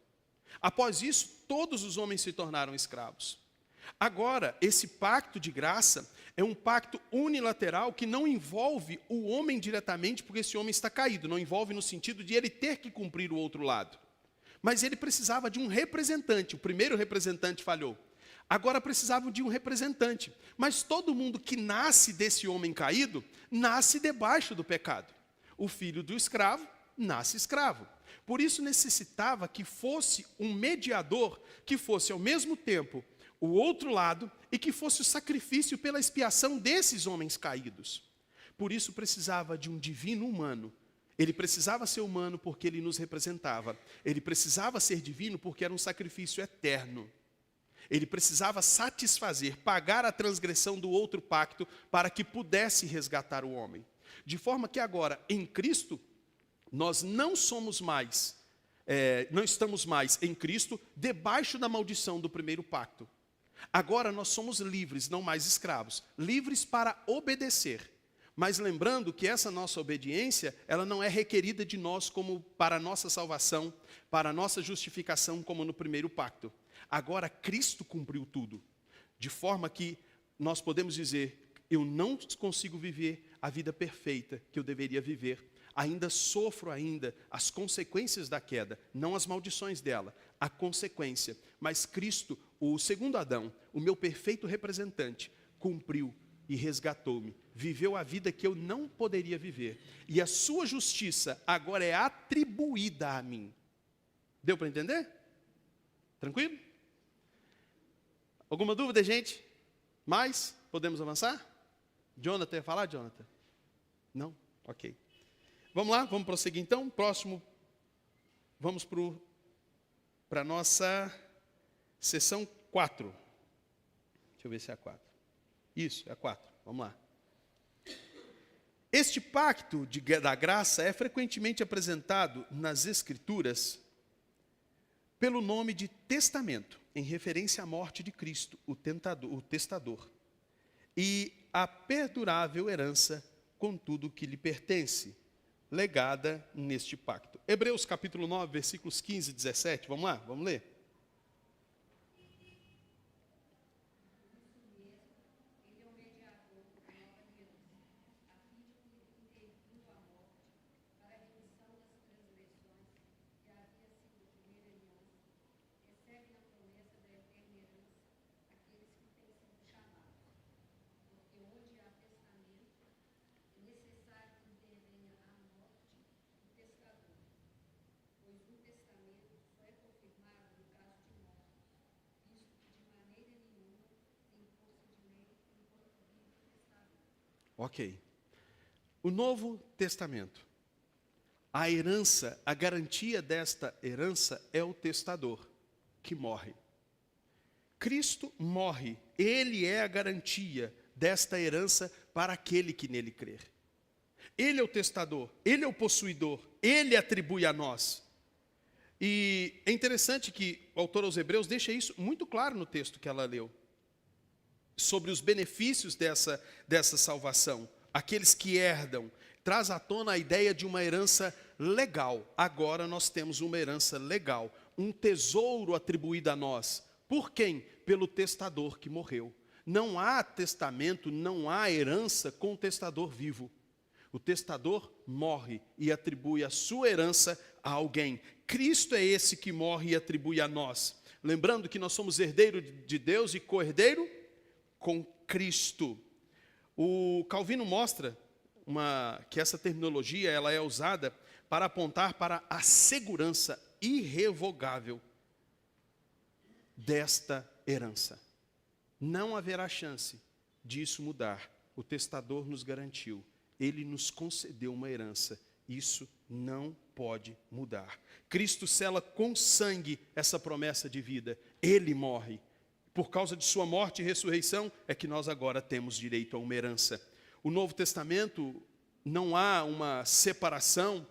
Após isso, todos os homens se tornaram escravos. Agora, esse pacto de graça é um pacto unilateral que não envolve o homem diretamente, porque esse homem está caído. Não envolve no sentido de ele ter que cumprir o outro lado. Mas ele precisava de um representante. O primeiro representante falhou. Agora precisava de um representante. Mas todo mundo que nasce desse homem caído, nasce debaixo do pecado. O filho do escravo nasce escravo. Por isso necessitava que fosse um mediador, que fosse ao mesmo tempo o outro lado e que fosse o sacrifício pela expiação desses homens caídos. Por isso precisava de um divino humano. Ele precisava ser humano porque ele nos representava. Ele precisava ser divino porque era um sacrifício eterno. Ele precisava satisfazer, pagar a transgressão do outro pacto para que pudesse resgatar o homem. De forma que agora, em Cristo, nós não estamos mais em Cristo debaixo da maldição do primeiro pacto. Agora nós somos livres, não mais escravos, livres para obedecer. Mas lembrando que essa nossa obediência, ela não é requerida de nós como para a nossa salvação, para a nossa justificação, como no primeiro pacto. Agora Cristo cumpriu tudo, de forma que nós podemos dizer: eu não consigo viver a vida perfeita que eu deveria viver. Ainda sofro as consequências da queda, não as maldições dela, a consequência. Mas Cristo, o segundo Adão, o meu perfeito representante, cumpriu e resgatou-me. Viveu a vida que eu não poderia viver. E a sua justiça agora é atribuída a mim. Deu para entender? Tranquilo? Alguma dúvida, gente? Mais? Podemos avançar? Jonathan, ia falar, Jonathan? Não? Ok. Vamos lá, vamos prosseguir então. Próximo, vamos para a nossa sessão 4. Deixa eu ver se é a 4. Isso, é a 4. Vamos lá. Este pacto da graça é frequentemente apresentado nas Escrituras pelo nome de testamento, em referência à morte de Cristo, o testador, e a perdurável herança com tudo que lhe pertence, legada neste pacto. Hebreus capítulo 9, versículos 15 e 17, vamos lá, vamos ler. Ok. O Novo Testamento. A herança, a garantia desta herança é o testador. que morre. Cristo morre, Ele é a garantia desta herança para aquele que nele crer. Ele é o testador, Ele é o possuidor, Ele atribui a nós. E é interessante que o autor aos Hebreus deixa isso muito claro no texto que ela leu, sobre os benefícios dessa salvação. Aqueles que herdam, traz à tona a ideia de uma herança legal. Agora nós temos uma herança legal, um tesouro atribuído a nós. Por quem? Pelo testador que morreu. Não há testamento, não há herança com o testador vivo. O testador morre e atribui a sua herança a alguém. Cristo é esse que morre e atribui a nós. Lembrando que nós somos herdeiro de Deus e co-herdeiro com Cristo. O Calvino mostra que essa terminologia ela é usada para apontar para a segurança irrevogável desta herança. Não haverá chance disso mudar. O testador nos garantiu. Ele nos concedeu uma herança. Isso não pode mudar. Cristo sela com sangue essa promessa de vida. Ele morre. Por causa de sua morte e ressurreição, é que nós agora temos direito a uma herança. O Novo Testamento não há uma separação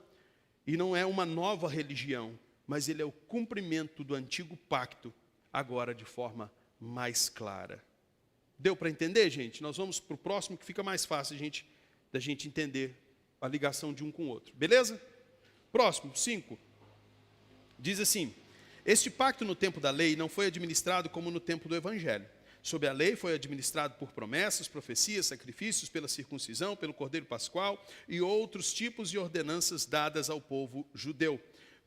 e não é uma nova religião, mas ele é o cumprimento do antigo pacto, agora de forma mais clara. Deu para entender, gente? Nós vamos para o próximo, que fica mais fácil da gente entender a ligação de um com o outro. Beleza? Próximo, 5. Diz assim: este pacto no tempo da lei não foi administrado como no tempo do evangelho. Sob a lei foi administrado por promessas, profecias, sacrifícios, pela circuncisão, pelo cordeiro pascual e outros tipos de ordenanças dadas ao povo judeu,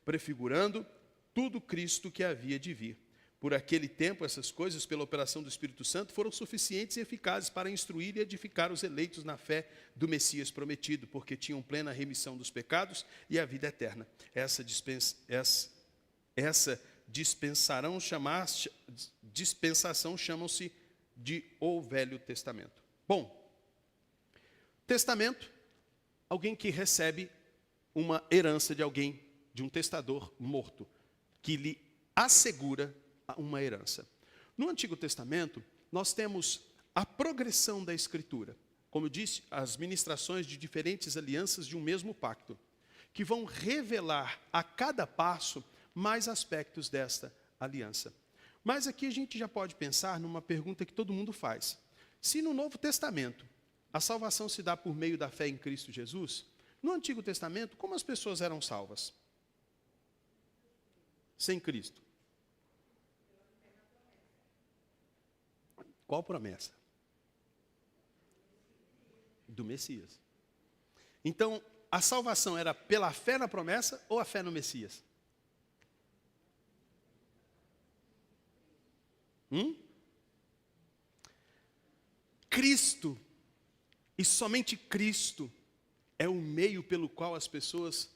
prefigurando tudo Cristo que havia de vir. Por aquele tempo, essas coisas, pela operação do Espírito Santo, foram suficientes e eficazes para instruir e edificar os eleitos na fé do Messias prometido, porque tinham plena remissão dos pecados e a vida eterna. Essa dispensação chamam-se de o Velho Testamento. Bom, testamento, alguém que recebe uma herança de alguém, de um testador morto, que lhe assegura uma herança. No Antigo Testamento, nós temos a progressão da Escritura. Como eu disse, as ministrações de diferentes alianças de um mesmo pacto, que vão revelar a cada passo mais aspectos desta aliança. Mas aqui a gente já pode pensar numa pergunta que todo mundo faz. Se no Novo Testamento a salvação se dá por meio da fé em Cristo Jesus, no Antigo Testamento, como as pessoas eram salvas? Sem Cristo. Qual promessa? Do Messias. Então, a salvação era pela fé na promessa ou a fé no Messias? Cristo, e somente Cristo, é o meio pelo qual as pessoas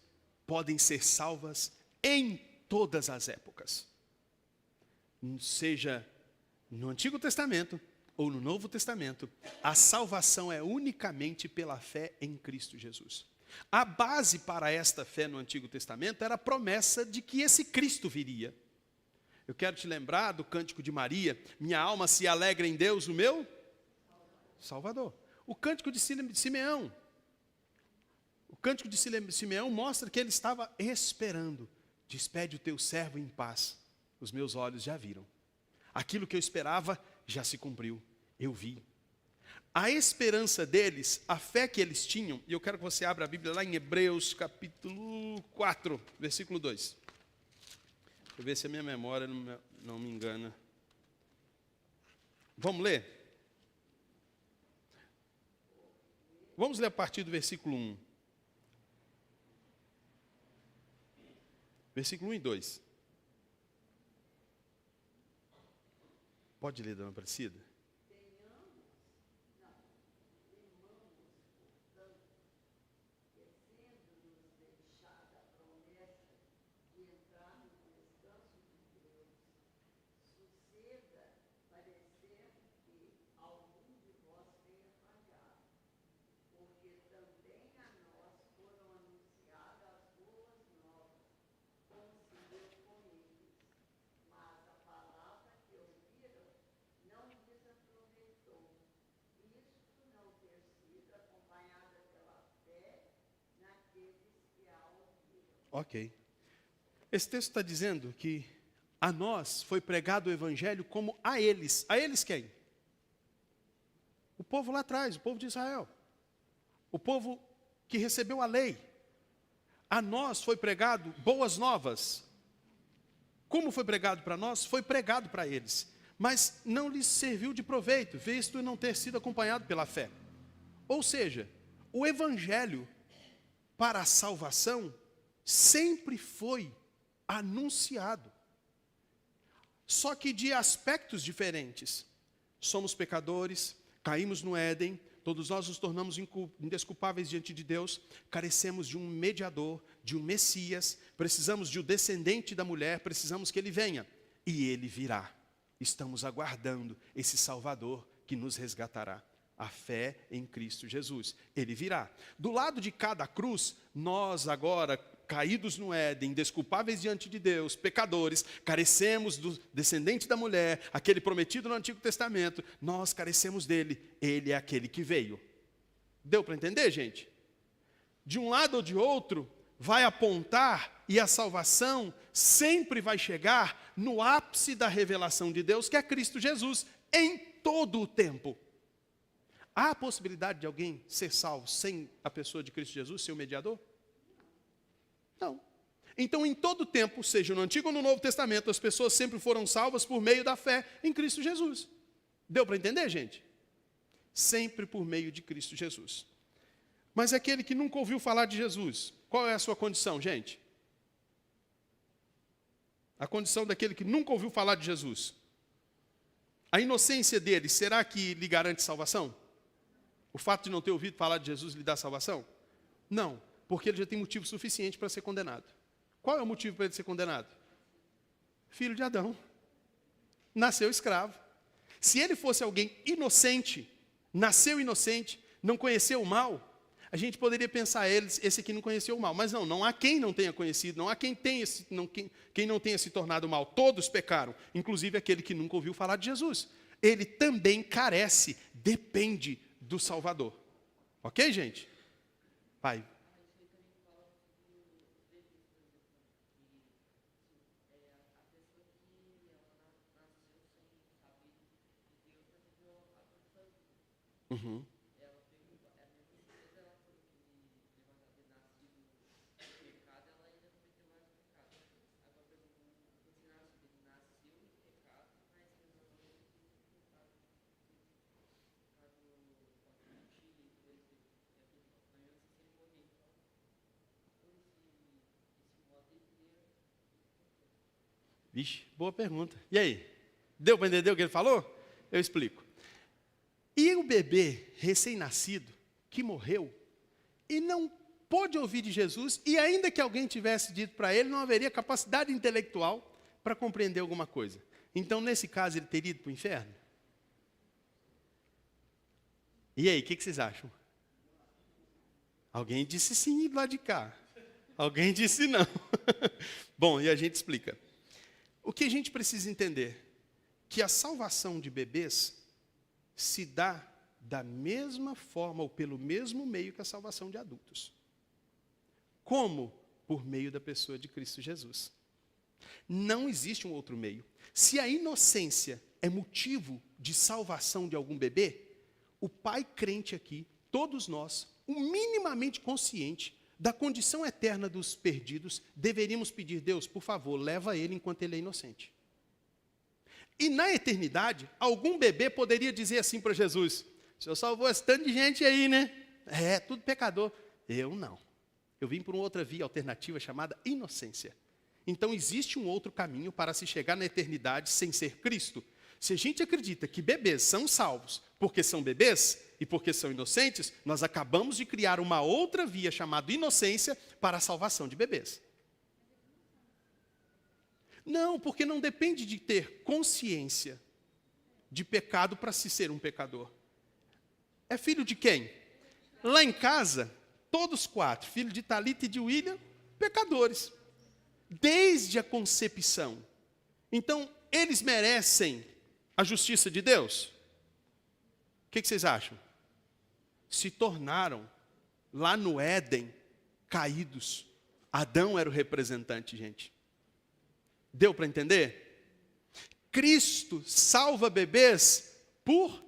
podem ser salvas em todas as épocas. Seja no Antigo Testamento ou no Novo Testamento, a salvação é unicamente pela fé em Cristo Jesus. A base para esta fé no Antigo Testamento era a promessa de que esse Cristo viria. Eu quero te lembrar do cântico de Maria: minha alma se alegra em Deus, o meu Salvador. O cântico de Simeão. O cântico de Simeão mostra que ele estava esperando. Despede o teu servo em paz. Os meus olhos já viram. Aquilo que eu esperava já se cumpriu. Eu vi. A esperança deles, a fé que eles tinham, e eu quero que você abra a Bíblia lá em Hebreus capítulo 4, versículo 2. Deixa eu ver se a minha memória não me engana. Vamos ler? Vamos ler a partir do versículo 1. Versículo 1 e 2. Pode ler, dona Aparecida? Ok. Esse texto está dizendo que a nós foi pregado o evangelho como a eles. A eles quem? O povo lá atrás, o povo de Israel. O povo que recebeu a lei. A nós foi pregado boas novas. Como foi pregado para nós, foi pregado para eles. Mas não lhes serviu de proveito, visto não ter sido acompanhado pela fé. Ou seja, o evangelho para a salvação sempre foi anunciado. Só que de aspectos diferentes. Somos pecadores, caímos no Éden, todos nós nos tornamos indesculpáveis diante de Deus, carecemos de um mediador, de um Messias, precisamos de um descendente da mulher, precisamos que ele venha. E ele virá. Estamos aguardando esse Salvador que nos resgatará. A fé em Cristo Jesus. Ele virá. Do lado de cada cruz, nós agora, caídos no Éden, indesculpáveis diante de Deus, pecadores, carecemos do descendente da mulher, aquele prometido no Antigo Testamento, nós carecemos dele, ele é aquele que veio. Deu para entender, gente? De um lado ou de outro, vai apontar e a salvação sempre vai chegar no ápice da revelação de Deus, que é Cristo Jesus, em todo o tempo. Há a possibilidade de alguém ser salvo sem a pessoa de Cristo Jesus, ser o mediador? Não. Então, em todo tempo, seja no Antigo ou no Novo Testamento, as pessoas sempre foram salvas por meio da fé em Cristo Jesus. Deu para entender, gente? Sempre por meio de Cristo Jesus. Mas aquele que nunca ouviu falar de Jesus, qual é a sua condição, gente? A condição daquele que nunca ouviu falar de Jesus. A inocência dele, será que lhe garante salvação? O fato de não ter ouvido falar de Jesus lhe dá salvação? Não, porque ele já tem motivo suficiente para ser condenado. Qual é o motivo para ele ser condenado? Filho de Adão. Nasceu escravo. Se ele fosse alguém inocente, nasceu inocente, não conheceu o mal, a gente poderia pensar, esse aqui não conheceu o mal. Mas não há quem não tenha conhecido, não há quem não tenha se tornado mal. Todos pecaram, inclusive aquele que nunca ouviu falar de Jesus. Ele também carece, depende do Salvador. Ok, gente? Pai. Uhum. Vixe, boa pergunta. E aí? Deu para entender o que ele falou? Eu explico. E o bebê recém-nascido, que morreu, e não pôde ouvir de Jesus, e ainda que alguém tivesse dito para ele, não haveria capacidade intelectual para compreender alguma coisa. Então, nesse caso, ele teria ido para o inferno? E aí, o que vocês acham? Alguém disse sim do lado de cá. Alguém disse não. Bom, e a gente explica. O que a gente precisa entender? Que a salvação de bebês se dá da mesma forma ou pelo mesmo meio que a salvação de adultos. Como? Por meio da pessoa de Cristo Jesus. Não existe um outro meio. Se a inocência é motivo de salvação de algum bebê, o pai crente aqui, todos nós, o minimamente consciente da condição eterna dos perdidos, deveríamos pedir, Deus, por favor, leva ele enquanto ele é inocente. E na eternidade, algum bebê poderia dizer assim para Jesus, o Senhor salvou esse tanto de gente aí, né? É, tudo pecador. Eu não. Eu vim por uma outra via alternativa chamada inocência. Então existe um outro caminho para se chegar na eternidade sem ser Cristo. Se a gente acredita que bebês são salvos porque são bebês e porque são inocentes, nós acabamos de criar uma outra via chamada inocência para a salvação de bebês. Não, porque não depende de ter consciência de pecado para se ser um pecador. É filho de quem? Lá em casa, todos quatro, filho de Thalita e de William, pecadores. Desde a concepção. Então, eles merecem a justiça de Deus? O que vocês acham? Se tornaram, lá no Éden, caídos, Adão era o representante, gente. Deu para entender? Cristo salva bebês por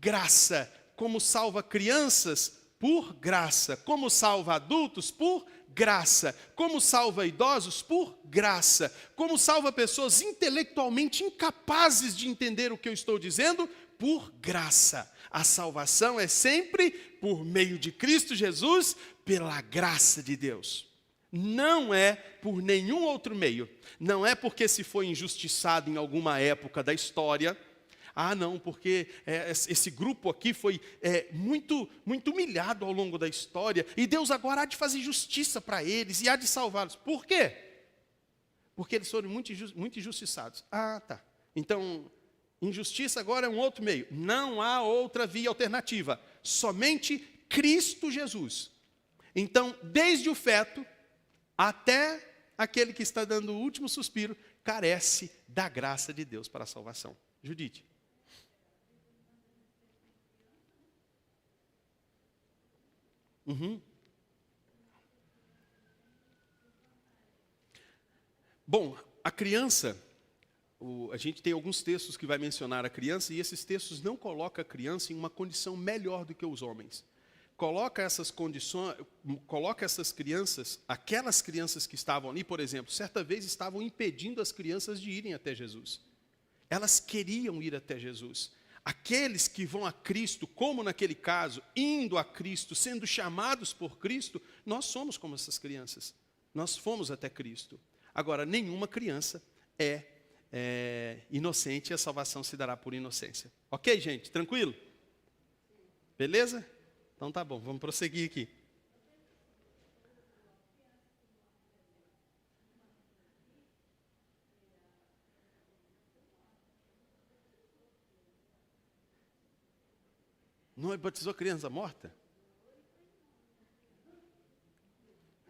graça, como salva crianças por graça, como salva adultos por graça, como salva idosos por graça, como salva pessoas intelectualmente incapazes de entender o que eu estou dizendo por graça. A salvação é sempre por meio de Cristo Jesus, pela graça de Deus. Não é por nenhum outro meio. Não é porque se foi injustiçado em alguma época da história. Ah, não, porque esse grupo aqui foi muito humilhado ao longo da história, e Deus agora há de fazer justiça para eles, e há de salvá-los. Por quê? Porque eles foram muito injustiçados. Ah, tá. Então, injustiça agora é um outro meio. Não há outra via alternativa. Somente Cristo Jesus. Então, desde o feto até aquele que está dando o último suspiro, carece da graça de Deus para a salvação. Judite. Bom, a criança, a gente tem alguns textos que vai mencionar a criança, e esses textos não colocam a criança em uma condição melhor do que os homens. Coloca essas condições, coloca essas crianças, aquelas crianças que estavam ali, por exemplo, certa vez estavam impedindo as crianças de irem até Jesus. Elas queriam ir até Jesus. Aqueles que vão a Cristo, como naquele caso, indo a Cristo, sendo chamados por Cristo, nós somos como essas crianças. Nós fomos até Cristo. Agora, nenhuma criança é inocente e a salvação se dará por inocência. Ok, gente? Tranquilo? Beleza? Então tá bom, vamos prosseguir aqui. Não batizou criança morta?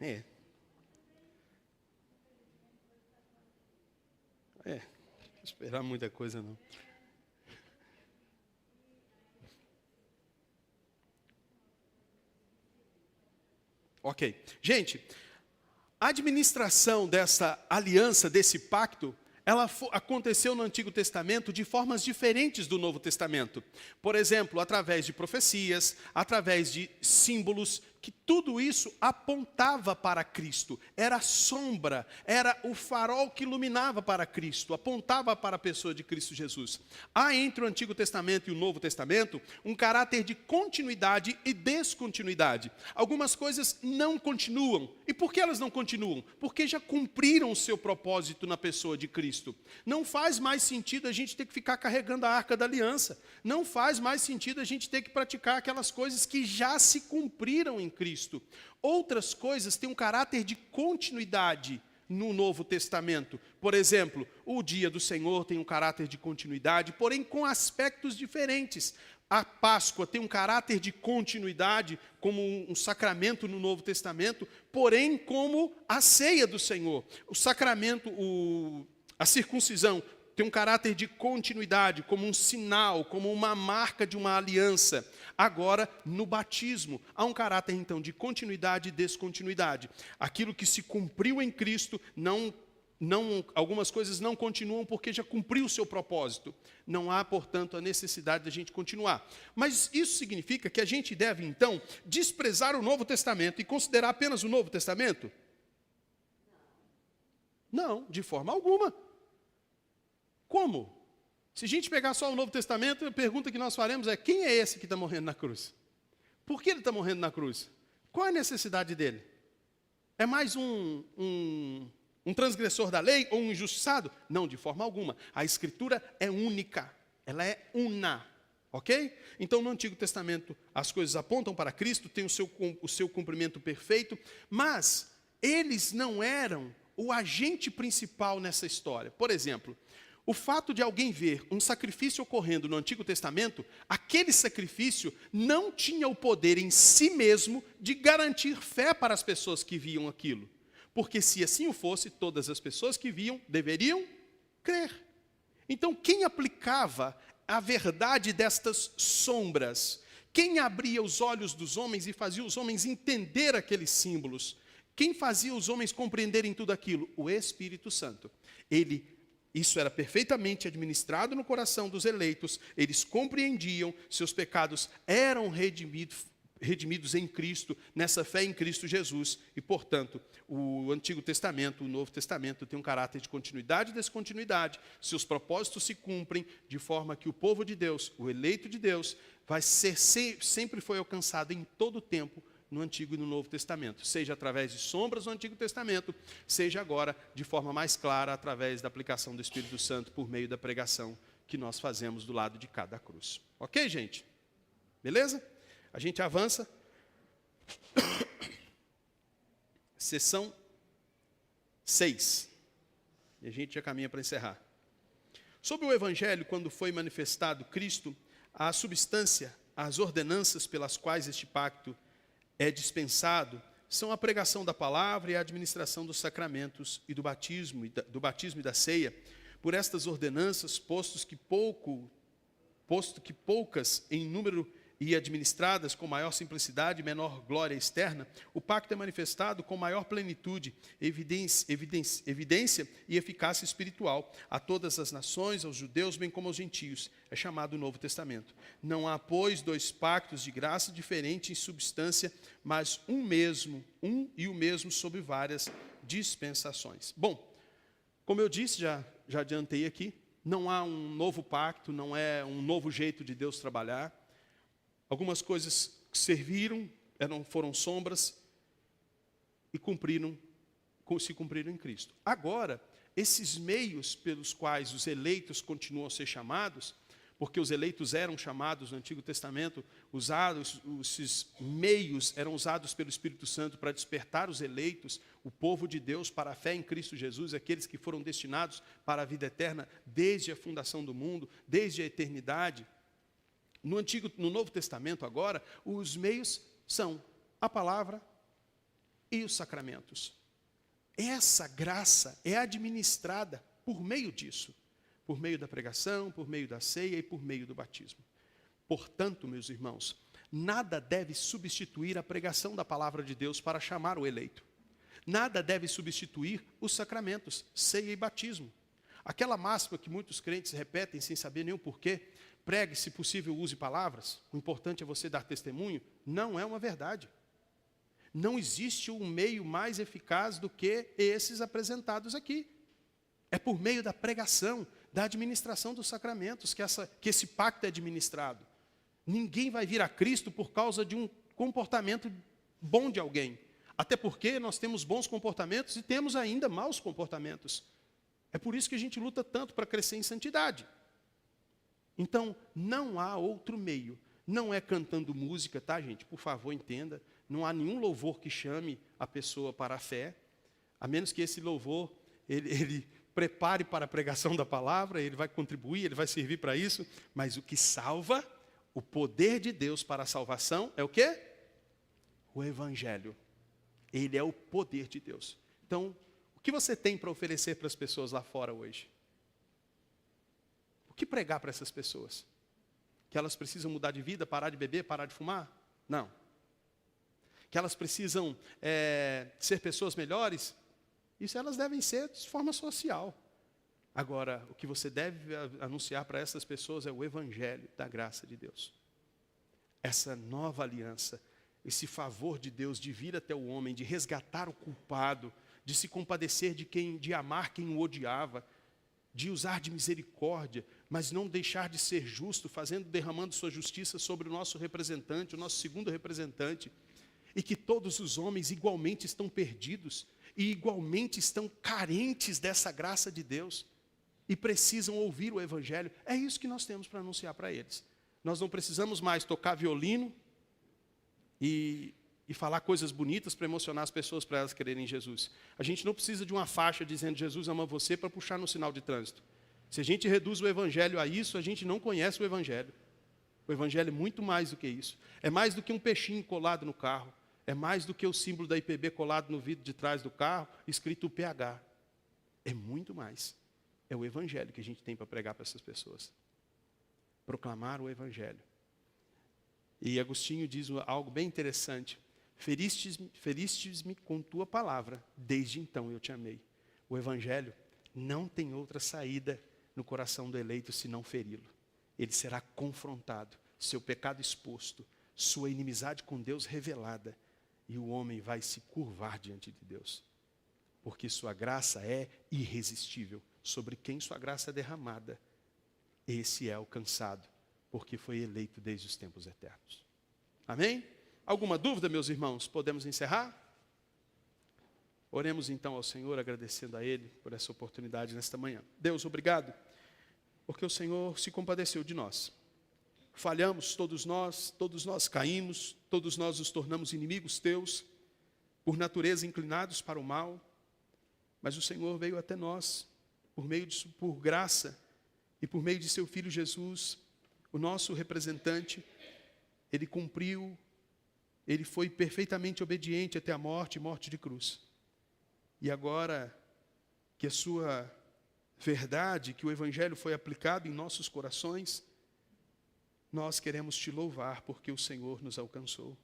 Não esperar muita coisa não. Ok. Gente, a administração dessa aliança, desse pacto, ela aconteceu no Antigo Testamento de formas diferentes do Novo Testamento. Por exemplo, através de profecias, através de símbolos, que tudo isso apontava para Cristo. Era a sombra, era o farol que iluminava para Cristo, apontava para a pessoa de Cristo Jesus. Há entre o Antigo Testamento e o Novo Testamento um caráter de continuidade e descontinuidade. Algumas coisas não continuam. E por que elas não continuam? Porque já cumpriram o seu propósito na pessoa de Cristo. Não faz mais sentido a gente ter que ficar carregando a Arca da Aliança. Não faz mais sentido a gente ter que praticar aquelas coisas que já se cumpriram em Cristo. Outras coisas têm um caráter de continuidade no Novo Testamento. Por exemplo, o dia do Senhor tem um caráter de continuidade, porém com aspectos diferentes. A Páscoa tem um caráter de continuidade, como um sacramento no Novo Testamento, porém como a ceia do Senhor. O sacramento, a circuncisão, tem um caráter de continuidade, como um sinal, como uma marca de uma aliança. Agora, no batismo, há um caráter, então, de continuidade e descontinuidade. Aquilo que se cumpriu em Cristo, algumas coisas não continuam porque já cumpriu o seu propósito. Não há, portanto, a necessidade da gente continuar. Mas isso significa que a gente deve, então, desprezar o Novo Testamento e considerar apenas o Novo Testamento? Não, de forma alguma. Como? Se a gente pegar só o Novo Testamento, a pergunta que nós faremos é: quem é esse que está morrendo na cruz? Por que ele está morrendo na cruz? Qual é a necessidade dele? É mais um transgressor da lei ou um injustiçado? Não, de forma alguma. A Escritura é única, ela é una. Ok? Então, no Antigo Testamento, as coisas apontam para Cristo, tem o seu cumprimento perfeito, mas eles não eram o agente principal nessa história. Por exemplo, o fato de alguém ver um sacrifício ocorrendo no Antigo Testamento, aquele sacrifício não tinha o poder em si mesmo de garantir fé para as pessoas que viam aquilo. Porque se assim o fosse, todas as pessoas que viam deveriam crer. Então, quem aplicava a verdade destas sombras? Quem abria os olhos dos homens e fazia os homens entender aqueles símbolos? Quem fazia os homens compreenderem tudo aquilo? O Espírito Santo. Isso era perfeitamente administrado no coração dos eleitos, eles compreendiam, seus pecados eram redimidos em Cristo, nessa fé em Cristo Jesus, e, portanto, o Antigo Testamento, o Novo Testamento, tem um caráter de continuidade e descontinuidade. Seus propósitos se cumprem de forma que o povo de Deus, o eleito de Deus, sempre foi alcançado em todo o tempo, no Antigo e no Novo Testamento, seja através de sombras no Antigo Testamento, seja agora de forma mais clara através da aplicação do Espírito Santo por meio da pregação que nós fazemos do lado de cada cruz. Ok, gente? Beleza? A gente avança. Sessão 6. E a gente já caminha para encerrar. Sobre o Evangelho, quando foi manifestado Cristo, a substância, as ordenanças pelas quais este pacto é dispensado, são a pregação da palavra e a administração dos sacramentos e do batismo e da ceia. Por estas ordenanças, posto que poucas em número e administradas com maior simplicidade e menor glória externa, o pacto é manifestado com maior plenitude, evidência e eficácia espiritual a todas as nações, aos judeus, bem como aos gentios. É chamado o Novo Testamento. Não há, pois, dois pactos de graça diferentes em substância, mas um e o mesmo sob várias dispensações. Bom, como eu disse, já adiantei aqui, não há um novo pacto, não é um novo jeito de Deus trabalhar. Algumas coisas que serviram, foram sombras e se cumpriram em Cristo. Agora, esses meios pelos quais os eleitos continuam a ser chamados, porque os eleitos eram chamados no Antigo Testamento, esses meios eram usados pelo Espírito Santo para despertar os eleitos, o povo de Deus, para a fé em Cristo Jesus, aqueles que foram destinados para a vida eterna desde a fundação do mundo, desde a eternidade. No Novo Testamento, agora, os meios são a palavra e os sacramentos. Essa graça é administrada por meio disso, por meio da pregação, por meio da ceia e por meio do batismo. Portanto, meus irmãos, nada deve substituir a pregação da palavra de Deus para chamar o eleito. Nada deve substituir os sacramentos, ceia e batismo. Aquela máxima que muitos crentes repetem sem saber nem o porquê, pregue, se possível, use palavras, o importante é você dar testemunho, não é uma verdade. Não existe um meio mais eficaz do que esses apresentados aqui. É por meio da pregação, da administração dos sacramentos, que esse pacto é administrado. Ninguém vai vir a Cristo por causa de um comportamento bom de alguém. Até porque nós temos bons comportamentos e temos ainda maus comportamentos. É por isso que a gente luta tanto para crescer em santidade. Então, não há outro meio. Não é cantando música, tá, gente? Por favor, entenda. Não há nenhum louvor que chame a pessoa para a fé, a menos que esse louvor, ele prepare para a pregação da palavra, ele vai contribuir, ele vai servir para isso. Mas o que salva, o poder de Deus para a salvação, é o quê? O Evangelho. Ele é o poder de Deus. Então, o que você tem para oferecer para as pessoas lá fora hoje? O que pregar para essas pessoas? Que elas precisam mudar de vida, parar de beber, parar de fumar? Não. Que elas precisam ser pessoas melhores? Isso elas devem ser de forma social. Agora, o que você deve anunciar para essas pessoas é o Evangelho da graça de Deus. Essa nova aliança, esse favor de Deus de vir até o homem, de resgatar o culpado, de se compadecer de amar quem o odiava, de usar de misericórdia, mas não deixar de ser justo, derramando sua justiça sobre o nosso representante, o nosso segundo representante, e que todos os homens igualmente estão perdidos e igualmente estão carentes dessa graça de Deus e precisam ouvir o Evangelho. É isso que nós temos para anunciar para eles. Nós não precisamos mais tocar violino e falar coisas bonitas para emocionar as pessoas, para elas quererem Jesus. A gente não precisa de uma faixa dizendo Jesus ama você para puxar no sinal de trânsito. Se a gente reduz o Evangelho a isso, a gente não conhece o Evangelho. O Evangelho é muito mais do que isso. É mais do que um peixinho colado no carro. É mais do que o símbolo da IPB colado no vidro de trás do carro, escrito PH. É muito mais. É o Evangelho que a gente tem para pregar para essas pessoas. Proclamar o Evangelho. E Agostinho diz algo bem interessante. Feristes-me com tua palavra, desde então eu te amei. O evangelho não tem outra saída no coração do eleito senão feri-lo. Ele será confrontado, seu pecado exposto, sua inimizade com Deus revelada, e o homem vai se curvar diante de Deus, porque sua graça é irresistível. Sobre quem sua graça é derramada, esse é alcançado, porque foi eleito desde os tempos eternos. Amém? Alguma dúvida, meus irmãos? Podemos encerrar? Oremos então ao Senhor, agradecendo a Ele por essa oportunidade nesta manhã. Deus, obrigado, porque o Senhor se compadeceu de nós. Falhamos, todos nós caímos, todos nós nos tornamos inimigos teus, por natureza inclinados para o mal, mas o Senhor veio até nós, por graça e por meio de seu Filho Jesus, o nosso representante. Ele cumpriu, ele foi perfeitamente obediente até a morte de cruz. E agora que a sua verdade, que o Evangelho foi aplicado em nossos corações, nós queremos te louvar porque o Senhor nos alcançou.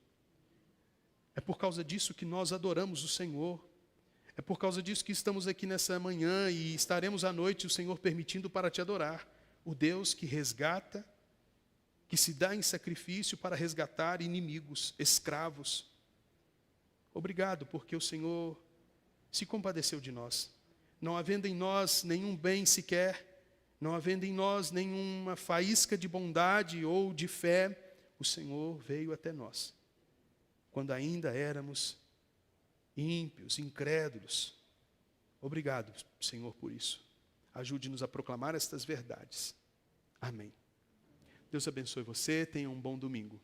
É por causa disso que nós adoramos o Senhor. É por causa disso que estamos aqui nessa manhã e estaremos à noite, o Senhor permitindo, para te adorar. O Deus que resgata, que se dá em sacrifício para resgatar inimigos, escravos. Obrigado porque o Senhor se compadeceu de nós. Não havendo em nós nenhum bem sequer, não havendo em nós nenhuma faísca de bondade ou de fé, o Senhor veio até nós, quando ainda éramos ímpios, incrédulos. Obrigado, Senhor, por isso. Ajude-nos a proclamar estas verdades. Amém. Deus abençoe você, tenha um bom domingo.